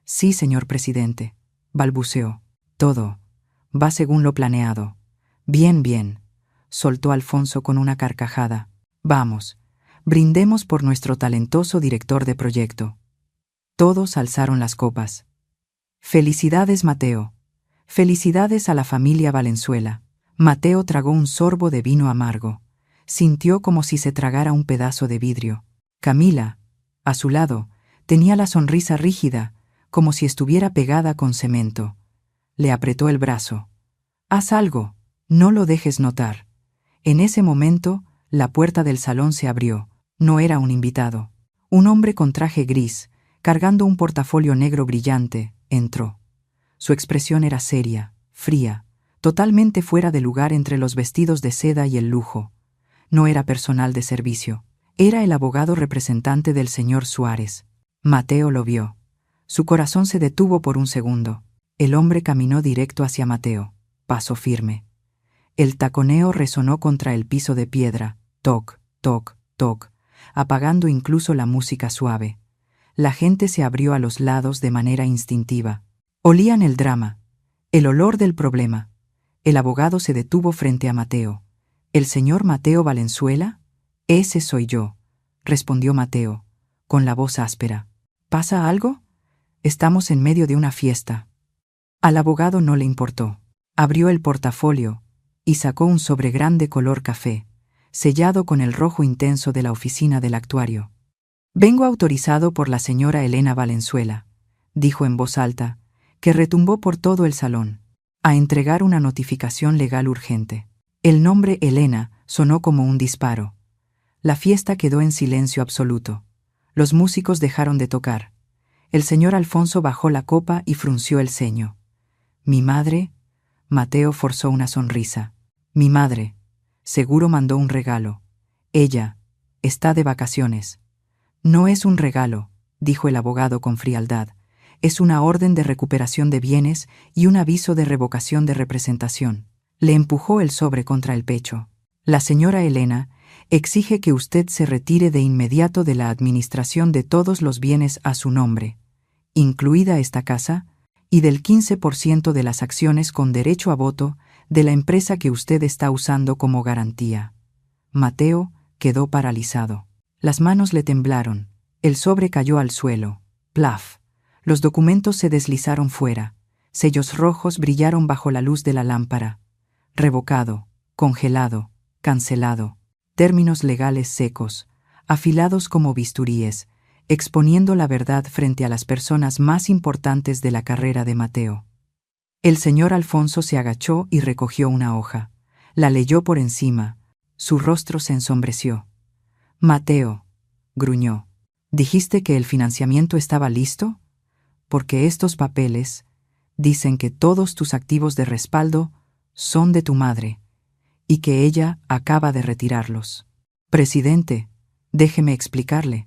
sí, señor presidente», balbuceó. «Todo va según lo planeado». «Bien, bien», soltó Alfonso con una carcajada. «Vamos, brindemos por nuestro talentoso director de proyecto». Todos alzaron las copas. «Felicidades, Mateo. Felicidades a la familia Valenzuela». Mateo tragó un sorbo de vino amargo. Sintió como si se tragara un pedazo de vidrio. Camila, a su lado, tenía la sonrisa rígida, como si estuviera pegada con cemento. Le apretó el brazo. «Haz algo, no lo dejes notar». En ese momento, la puerta del salón se abrió. No era un invitado. Un hombre con traje gris, cargando un portafolio negro brillante, entró. Su expresión era seria, fría, totalmente fuera de lugar entre los vestidos de seda y el lujo. No era personal de servicio. Era el abogado representante del señor Suárez. Mateo lo vio. Su corazón se detuvo por un segundo. El hombre caminó directo hacia Mateo, paso firme. El taconeo resonó contra el piso de piedra, toc, toc, toc, apagando incluso la música suave. La gente se abrió a los lados de manera instintiva. Olían el drama, el olor del problema. El abogado se detuvo frente a Mateo. ¿El señor Mateo Valenzuela? Ese soy yo, respondió Mateo, con la voz áspera. ¿Pasa algo? Estamos en medio de una fiesta. Al abogado no le importó. Abrió el portafolio y sacó un sobre grande color café, sellado con el rojo intenso de la oficina del actuario. Vengo autorizado por la señora Elena Valenzuela, dijo en voz alta, que retumbó por todo el salón, a entregar una notificación legal urgente. El nombre Elena sonó como un disparo. La fiesta quedó en silencio absoluto. Los músicos dejaron de tocar. El señor Alfonso bajó la copa y frunció el ceño. ¿Mi madre? Mateo forzó una sonrisa. Mi madre. Seguro mandó un regalo. Ella está de vacaciones. No es un regalo, dijo el abogado con frialdad. Es una orden de recuperación de bienes y un aviso de revocación de representación. Le empujó el sobre contra el pecho. La señora Elena exige que usted se retire de inmediato de la administración de todos los bienes a su nombre, incluida esta casa, y del 15% de las acciones con derecho a voto de la empresa que usted está usando como garantía. Mateo quedó paralizado. Las manos le temblaron. El sobre cayó al suelo. Plaf. Los documentos se deslizaron fuera. Sellos rojos brillaron bajo la luz de la lámpara. Revocado, congelado, cancelado. Términos legales secos, afilados como bisturíes, exponiendo la verdad frente a las personas más importantes de la carrera de Mateo. El señor Alfonso se agachó y recogió una hoja. La leyó por encima. Su rostro se ensombreció. Mateo, gruñó, ¿dijiste que el financiamiento estaba listo? Porque estos papeles dicen que todos tus activos de respaldo son de tu madre y que ella acaba de retirarlos. Presidente, déjeme explicarle,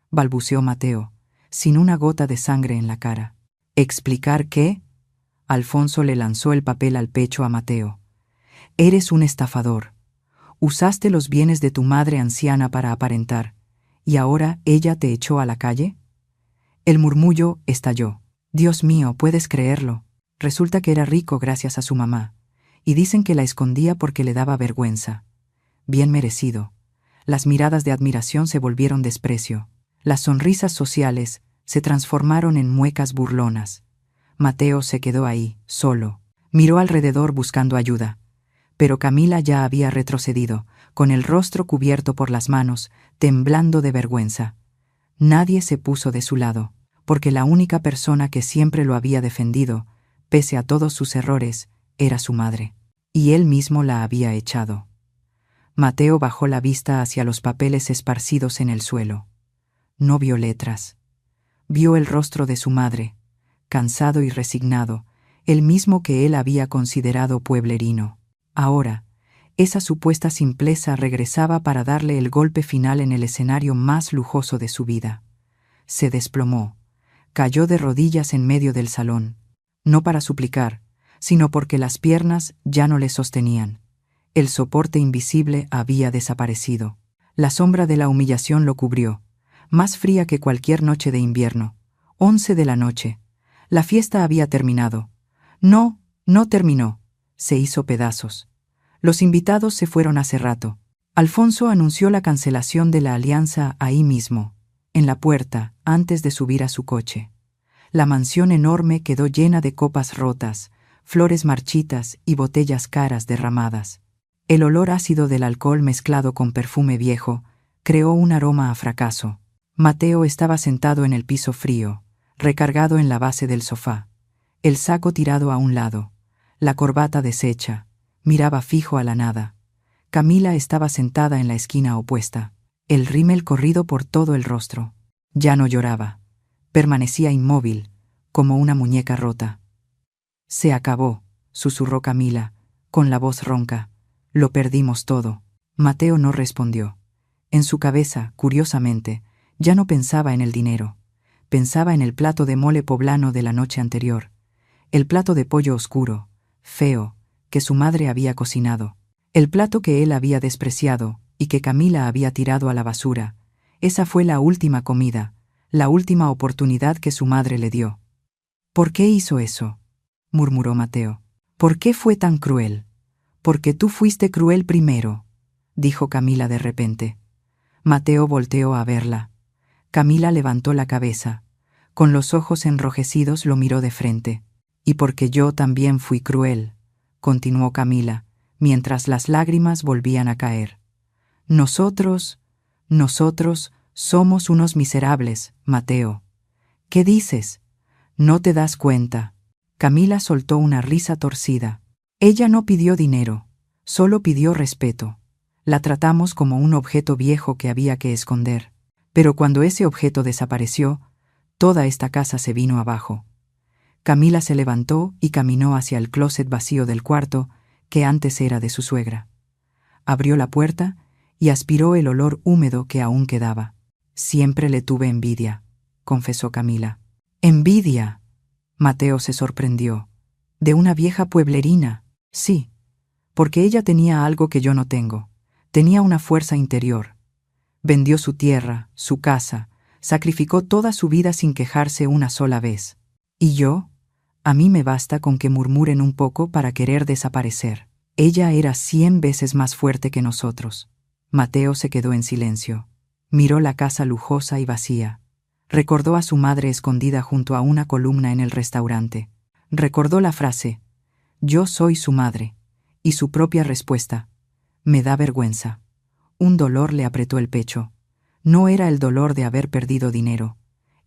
balbuceó Mateo, sin una gota de sangre en la cara. ¿Explicar qué? Alfonso le lanzó el papel al pecho a Mateo. Eres un estafador. Usaste los bienes de tu madre anciana para aparentar, ¿y ahora ella te echó a la calle? El murmullo estalló. Dios mío, ¿puedes creerlo? Resulta que era rico gracias a su mamá, y dicen que la escondía porque le daba vergüenza. Bien merecido. Las miradas de admiración se volvieron desprecio. Las sonrisas sociales se transformaron en muecas burlonas. Mateo se quedó ahí, solo. Miró alrededor buscando ayuda. Pero Camila ya había retrocedido, con el rostro cubierto por las manos, temblando de vergüenza. Nadie se puso de su lado, porque la única persona que siempre lo había defendido, pese a todos sus errores, era su madre. Y él mismo la había echado. Mateo bajó la vista hacia los papeles esparcidos en el suelo. No vio letras. Vio el rostro de su madre, cansado y resignado, el mismo que él había considerado pueblerino. Ahora, esa supuesta simpleza regresaba para darle el golpe final en el escenario más lujoso de su vida. Se desplomó, cayó de rodillas en medio del salón, no para suplicar, sino porque las piernas ya no le sostenían. El soporte invisible había desaparecido. La sombra de la humillación lo cubrió, más fría que cualquier noche de invierno. 11 de la noche. La fiesta había terminado. No, no terminó. Se hizo pedazos. Los invitados se fueron hace rato. Alfonso anunció la cancelación de la alianza ahí mismo, en la puerta, antes de subir a su coche. La mansión enorme quedó llena de copas rotas, flores marchitas y botellas caras derramadas. El olor ácido del alcohol mezclado con perfume viejo creó un aroma a fracaso. Mateo estaba sentado en el piso frío, recargado en la base del sofá, el saco tirado a un lado, la corbata deshecha, miraba fijo a la nada. Camila estaba sentada en la esquina opuesta, el rímel corrido por todo el rostro. Ya no lloraba, permanecía inmóvil, como una muñeca rota. Se acabó, susurró Camila, con la voz ronca. Lo perdimos todo. Mateo no respondió. En su cabeza, curiosamente, ya no pensaba en el dinero. pensaba en el plato de mole poblano de la noche anterior, el plato de pollo oscuro, feo, que su madre había cocinado, el plato que él había despreciado y que Camila había tirado a la basura. Esa fue la última comida, la última oportunidad que su madre le dio. ¿Por qué hizo eso?, murmuró Mateo. ¿Por qué fue tan cruel? Porque tú fuiste cruel primero, dijo Camila de repente. Mateo volteó a verla. Camila levantó la cabeza. Con los ojos enrojecidos lo miró de frente. Y porque yo también fui cruel, continuó Camila, mientras las lágrimas volvían a caer. Nosotros somos unos miserables, Mateo. ¿Qué dices? ¿No te das cuenta? Camila soltó una risa torcida. Ella no pidió dinero, solo pidió respeto. La tratamos como un objeto viejo que había que esconder. Pero cuando ese objeto desapareció, toda esta casa se vino abajo. Camila se levantó y caminó hacia el closet vacío del cuarto, que antes era de su suegra. Abrió la puerta y aspiró el olor húmedo que aún quedaba. Siempre le tuve envidia, confesó Camila. ¿Envidia? Mateo se sorprendió. ¿De una vieja pueblerina? Sí, porque ella tenía algo que yo no tengo. Tenía una fuerza interior. Vendió su tierra, su casa, sacrificó toda su vida sin quejarse una sola vez. ¿Y yo? A mí me basta con que murmuren un poco para querer desaparecer. Ella era 100 veces más fuerte que nosotros. Mateo se quedó en silencio. Miró la casa lujosa y vacía. Recordó a su madre escondida junto a una columna en el restaurante. Recordó la frase, «Yo soy su madre», y su propia respuesta, «Me da vergüenza». Un dolor le apretó el pecho. No era el dolor de haber perdido dinero.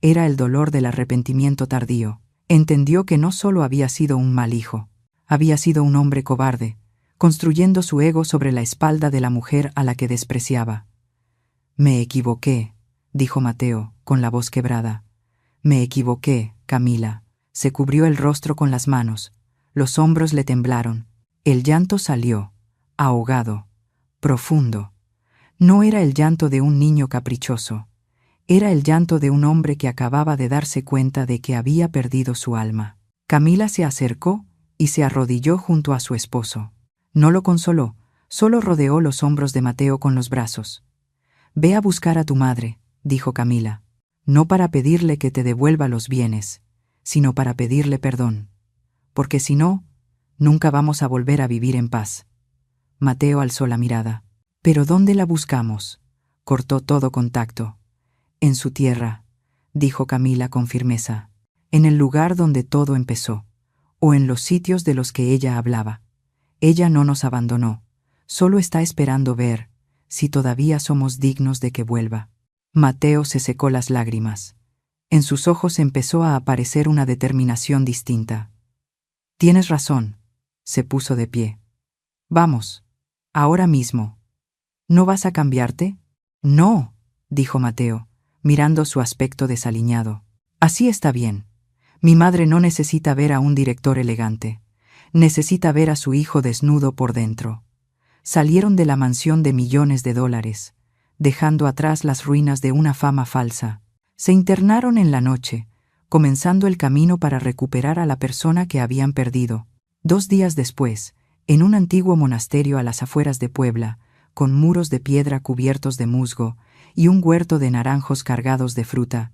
Era el dolor del arrepentimiento tardío. Entendió que no solo había sido un mal hijo, había sido un hombre cobarde, construyendo su ego sobre la espalda de la mujer a la que despreciaba. «Me equivoqué», dijo Mateo, con la voz quebrada. «Me equivoqué, Camila». Se cubrió el rostro con las manos. Los hombros le temblaron. El llanto salió, ahogado, profundo. No era el llanto de un niño caprichoso. Era el llanto de un hombre que acababa de darse cuenta de que había perdido su alma. Camila se acercó y se arrodilló junto a su esposo. No lo consoló, solo rodeó los hombros de Mateo con los brazos. «Ve a buscar a tu madre», dijo Camila, «no para pedirle que te devuelva los bienes, sino para pedirle perdón. Porque si no, nunca vamos a volver a vivir en paz». Mateo alzó la mirada. «¿Pero dónde la buscamos?», cortó todo contacto. «En su tierra», dijo Camila con firmeza, «en el lugar donde todo empezó, o en los sitios de los que ella hablaba. Ella no nos abandonó, solo está esperando ver si todavía somos dignos de que vuelva». Mateo se secó las lágrimas. En sus ojos empezó a aparecer una determinación distinta. «Tienes razón», se puso de pie. «Vamos, ahora mismo». «¿No vas a cambiarte?». «No», dijo Mateo, mirando su aspecto desaliñado. «Así está bien. Mi madre no necesita ver a un director elegante. Necesita ver a su hijo desnudo por dentro». Salieron de la mansión de millones de dólares, dejando atrás las ruinas de una fama falsa. Se internaron en la noche, comenzando el camino para recuperar a la persona que habían perdido. 2 días después, en un antiguo monasterio a las afueras de Puebla, con muros de piedra cubiertos de musgo y un huerto de naranjos cargados de fruta,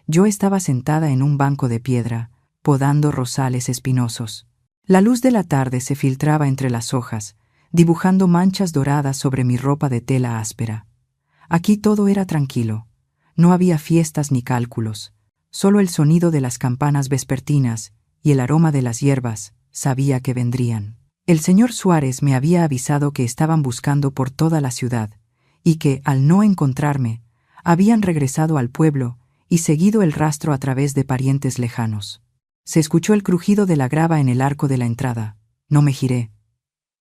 yo estaba sentada en un banco de piedra, podando rosales espinosos. La luz de la tarde se filtraba entre las hojas, dibujando manchas doradas sobre mi ropa de tela áspera. Aquí todo era tranquilo. No había fiestas ni cálculos. Solo el sonido de las campanas vespertinas y el aroma de las hierbas sabía que vendrían. El señor Suárez me había avisado que estaban buscando por toda la ciudad y que, al no encontrarme, habían regresado al pueblo y seguido el rastro a través de parientes lejanos. Se escuchó el crujido de la grava en el arco de la entrada. No me giré.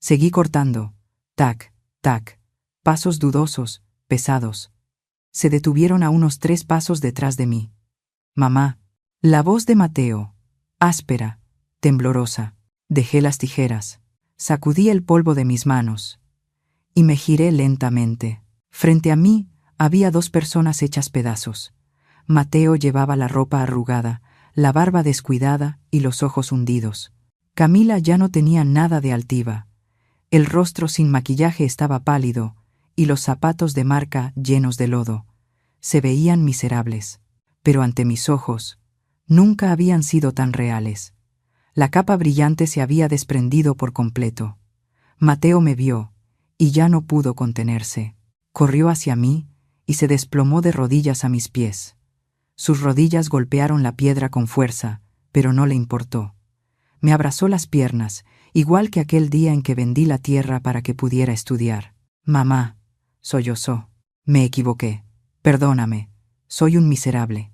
Seguí cortando. Tac, tac. Pasos dudosos, pesados. Se detuvieron a unos 3 pasos detrás de mí. «Mamá». La voz de Mateo, áspera, temblorosa. Dejé las tijeras. Sacudí el polvo de mis manos. Y me giré lentamente. Frente a mí había 2 personas hechas pedazos. Mateo llevaba la ropa arrugada, la barba descuidada y los ojos hundidos. Camila ya no tenía nada de altiva. El rostro sin maquillaje estaba pálido, y los zapatos de marca llenos de lodo. Se veían miserables. Pero ante mis ojos, nunca habían sido tan reales. La capa brillante se había desprendido por completo. Mateo me vio, y ya no pudo contenerse. Corrió hacia mí, y se desplomó de rodillas a mis pies. Sus rodillas golpearon la piedra con fuerza, pero no le importó. Me abrazó las piernas, igual que aquel día en que vendí la tierra para que pudiera estudiar. «Mamá», sollozó, «me equivoqué. Perdóname. Soy un miserable».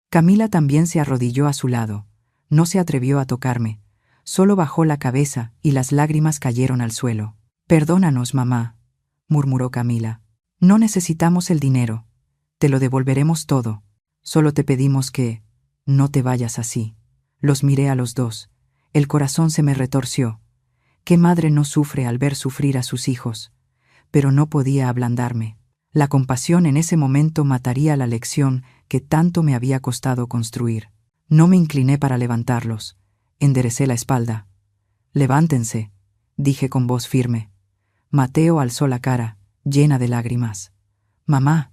Camila también se arrodilló a su lado. No se atrevió a tocarme. Solo bajó la cabeza y las lágrimas cayeron al suelo. «Perdónanos, mamá», murmuró Camila. «No necesitamos el dinero. Te lo devolveremos todo. Solo te pedimos que no te vayas así». Los miré a los dos. El corazón se me retorció. ¿Qué madre no sufre al ver sufrir a sus hijos? Pero no podía ablandarme. La compasión en ese momento mataría la lección que tanto me había costado construir. No me incliné para levantarlos. Enderecé la espalda. «Levántense», dije con voz firme. Mateo alzó la cara, llena de lágrimas. «Mamá,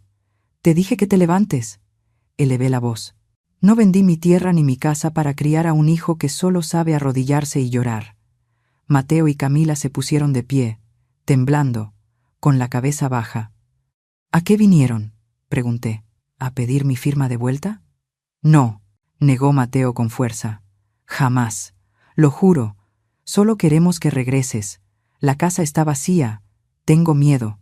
te dije que te levantes». Elevé la voz. «No vendí mi tierra ni mi casa para criar a un hijo que solo sabe arrodillarse y llorar». Mateo y Camila se pusieron de pie, temblando, con la cabeza baja. «¿A qué vinieron?», pregunté. «¿A pedir mi firma de vuelta?». «No», negó Mateo con fuerza. «Jamás. Lo juro. Solo queremos que regreses. La casa está vacía. Tengo miedo.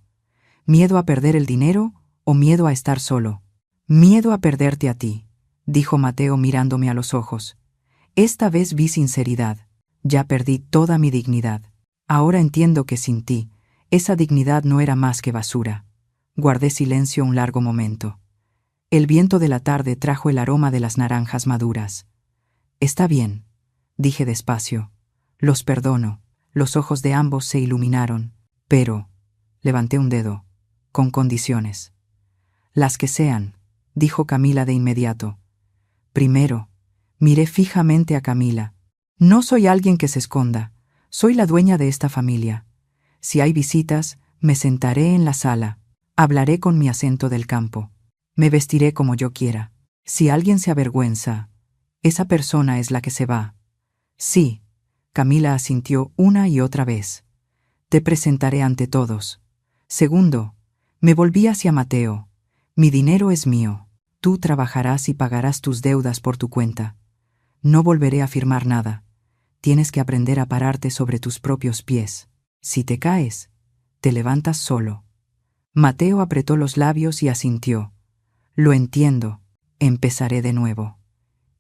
¿Miedo a perder el dinero o miedo a estar solo?». «Miedo a perderte a ti», dijo Mateo mirándome a los ojos. Esta vez vi sinceridad. Ya perdí toda mi dignidad. Ahora entiendo que sin ti, esa dignidad no era más que basura. Guardé silencio un largo momento. El viento de la tarde trajo el aroma de las naranjas maduras. «Está bien», dije despacio. «Los perdono». Los ojos de ambos se iluminaron. «Pero», levanté un dedo, «con condiciones». «Las que sean», dijo Camila de inmediato. Primero, miré fijamente a Camila. «No soy alguien que se esconda. Soy la dueña de esta familia. Si hay visitas, me sentaré en la sala. Hablaré con mi acento del campo. Me vestiré como yo quiera. Si alguien se avergüenza, esa persona es la que se va». «Sí», Camila asintió una y otra vez. «Te presentaré ante todos». Segundo, me volví hacia Mateo. «Mi dinero es mío. Tú trabajarás y pagarás tus deudas por tu cuenta. No volveré a firmar nada. Tienes que aprender a pararte sobre tus propios pies. Si te caes, te levantas solo». Mateo apretó los labios y asintió. «Lo entiendo. Empezaré de nuevo».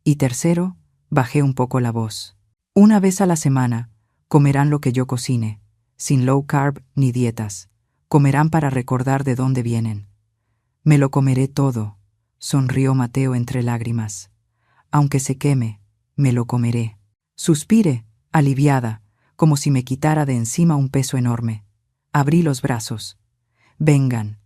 Y tercero, bajé un poco la voz. «Una vez a la semana, comerán lo que yo cocine, sin low carb ni dietas. Comerán para recordar de dónde vienen». «Me lo comeré todo», sonrió Mateo entre lágrimas. «Aunque se queme, me lo comeré». Suspiré, aliviada, como si me quitara de encima un peso enorme. Abrí los brazos. «Vengan».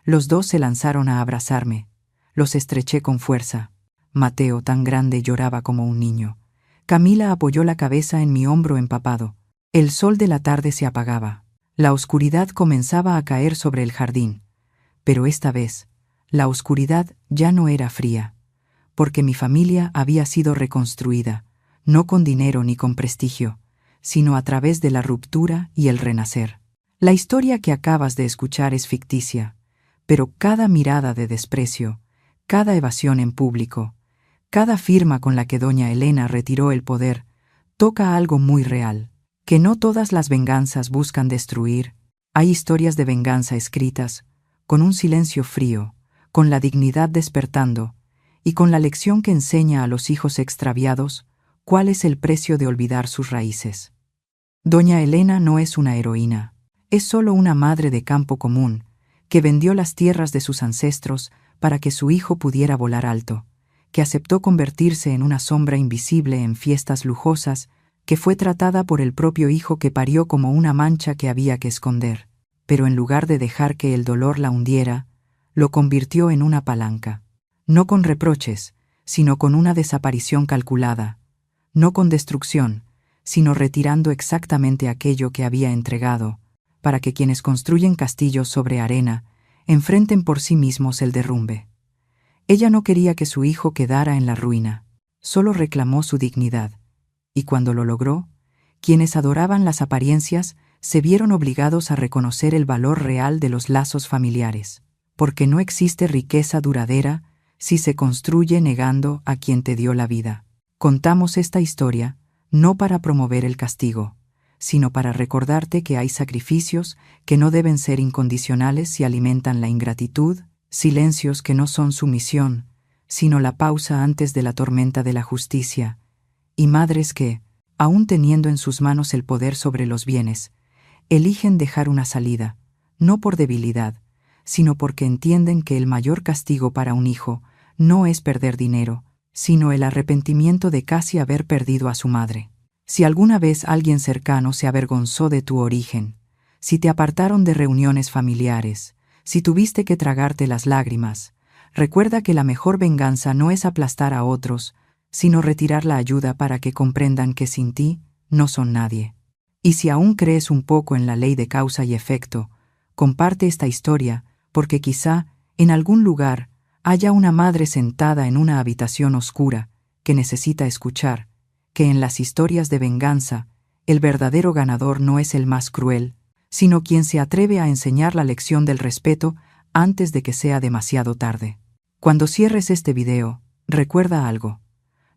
Los dos se lanzaron a abrazarme. Los estreché con fuerza. Mateo, tan grande, lloraba como un niño. Camila apoyó la cabeza en mi hombro empapado. El sol de la tarde se apagaba. La oscuridad comenzaba a caer sobre el jardín. Pero esta vez, la oscuridad ya no era fría, porque mi familia había sido reconstruida, no con dinero ni con prestigio, sino a través de la ruptura y el renacer. La historia que acabas de escuchar es ficticia, pero cada mirada de desprecio, cada evasión en público, cada firma con la que doña Elena retiró el poder, toca algo muy real, que no todas las venganzas buscan destruir. Hay historias de venganza escritas, con un silencio frío, con la dignidad despertando, y con la lección que enseña a los hijos extraviados cuál es el precio de olvidar sus raíces. Doña Elena no es una heroína, es solo una madre de campo común, que vendió las tierras de sus ancestros para que su hijo pudiera volar alto, que aceptó convertirse en una sombra invisible en fiestas lujosas, que fue tratada por el propio hijo que parió como una mancha que había que esconder, pero en lugar de dejar que el dolor la hundiera, lo convirtió en una palanca. no con reproches, sino con una desaparición calculada, no con destrucción, sino retirando exactamente aquello que había entregado, para que quienes construyen castillos sobre arena enfrenten por sí mismos el derrumbe. Ella no quería que su hijo quedara en la ruina, solo reclamó su dignidad, y cuando lo logró, quienes adoraban las apariencias se vieron obligados a reconocer el valor real de los lazos familiares, porque no existe riqueza duradera si se construye negando a quien te dio la vida. Contamos esta historia no para promover el castigo, sino para recordarte que hay sacrificios que no deben ser incondicionales si alimentan la ingratitud, silencios que no son sumisión, sino la pausa antes de la tormenta de la justicia, y madres que, aun teniendo en sus manos el poder sobre los bienes, eligen dejar una salida, no por debilidad, sino porque entienden que el mayor castigo para un hijo no es perder dinero, sino el arrepentimiento de casi haber perdido a su madre. Si alguna vez alguien cercano se avergonzó de tu origen, si te apartaron de reuniones familiares, si tuviste que tragarte las lágrimas, recuerda que la mejor venganza no es aplastar a otros, sino retirar la ayuda para que comprendan que sin ti no son nadie. Y si aún crees un poco en la ley de causa y efecto, comparte esta historia, porque quizá, en algún lugar, haya una madre sentada en una habitación oscura que necesita escuchar que en las historias de venganza, el verdadero ganador no es el más cruel, sino quien se atreve a enseñar la lección del respeto antes de que sea demasiado tarde. Cuando cierres este video, recuerda algo.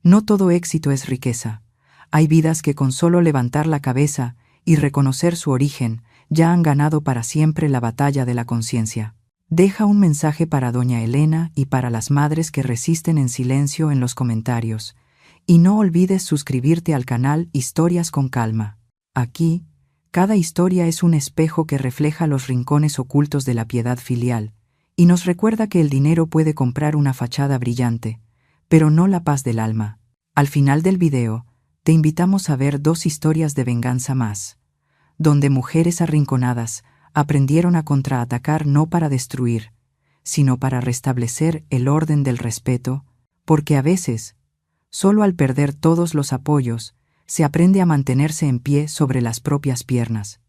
No todo éxito es riqueza. Hay vidas que con solo levantar la cabeza y reconocer su origen ya han ganado para siempre la batalla de la conciencia. Deja un mensaje para doña Elena y para las madres que resisten en silencio en los comentarios. Y no olvides suscribirte al canal Historias con Calma. Aquí, cada historia es un espejo que refleja los rincones ocultos de la piedad filial y nos recuerda que el dinero puede comprar una fachada brillante, pero no la paz del alma. Al final del video, te invitamos a ver 2 historias de venganza más, donde mujeres arrinconadas aprendieron a contraatacar no para destruir, sino para restablecer el orden del respeto, porque a veces, solo al perder todos los apoyos, se aprende a mantenerse en pie sobre las propias piernas.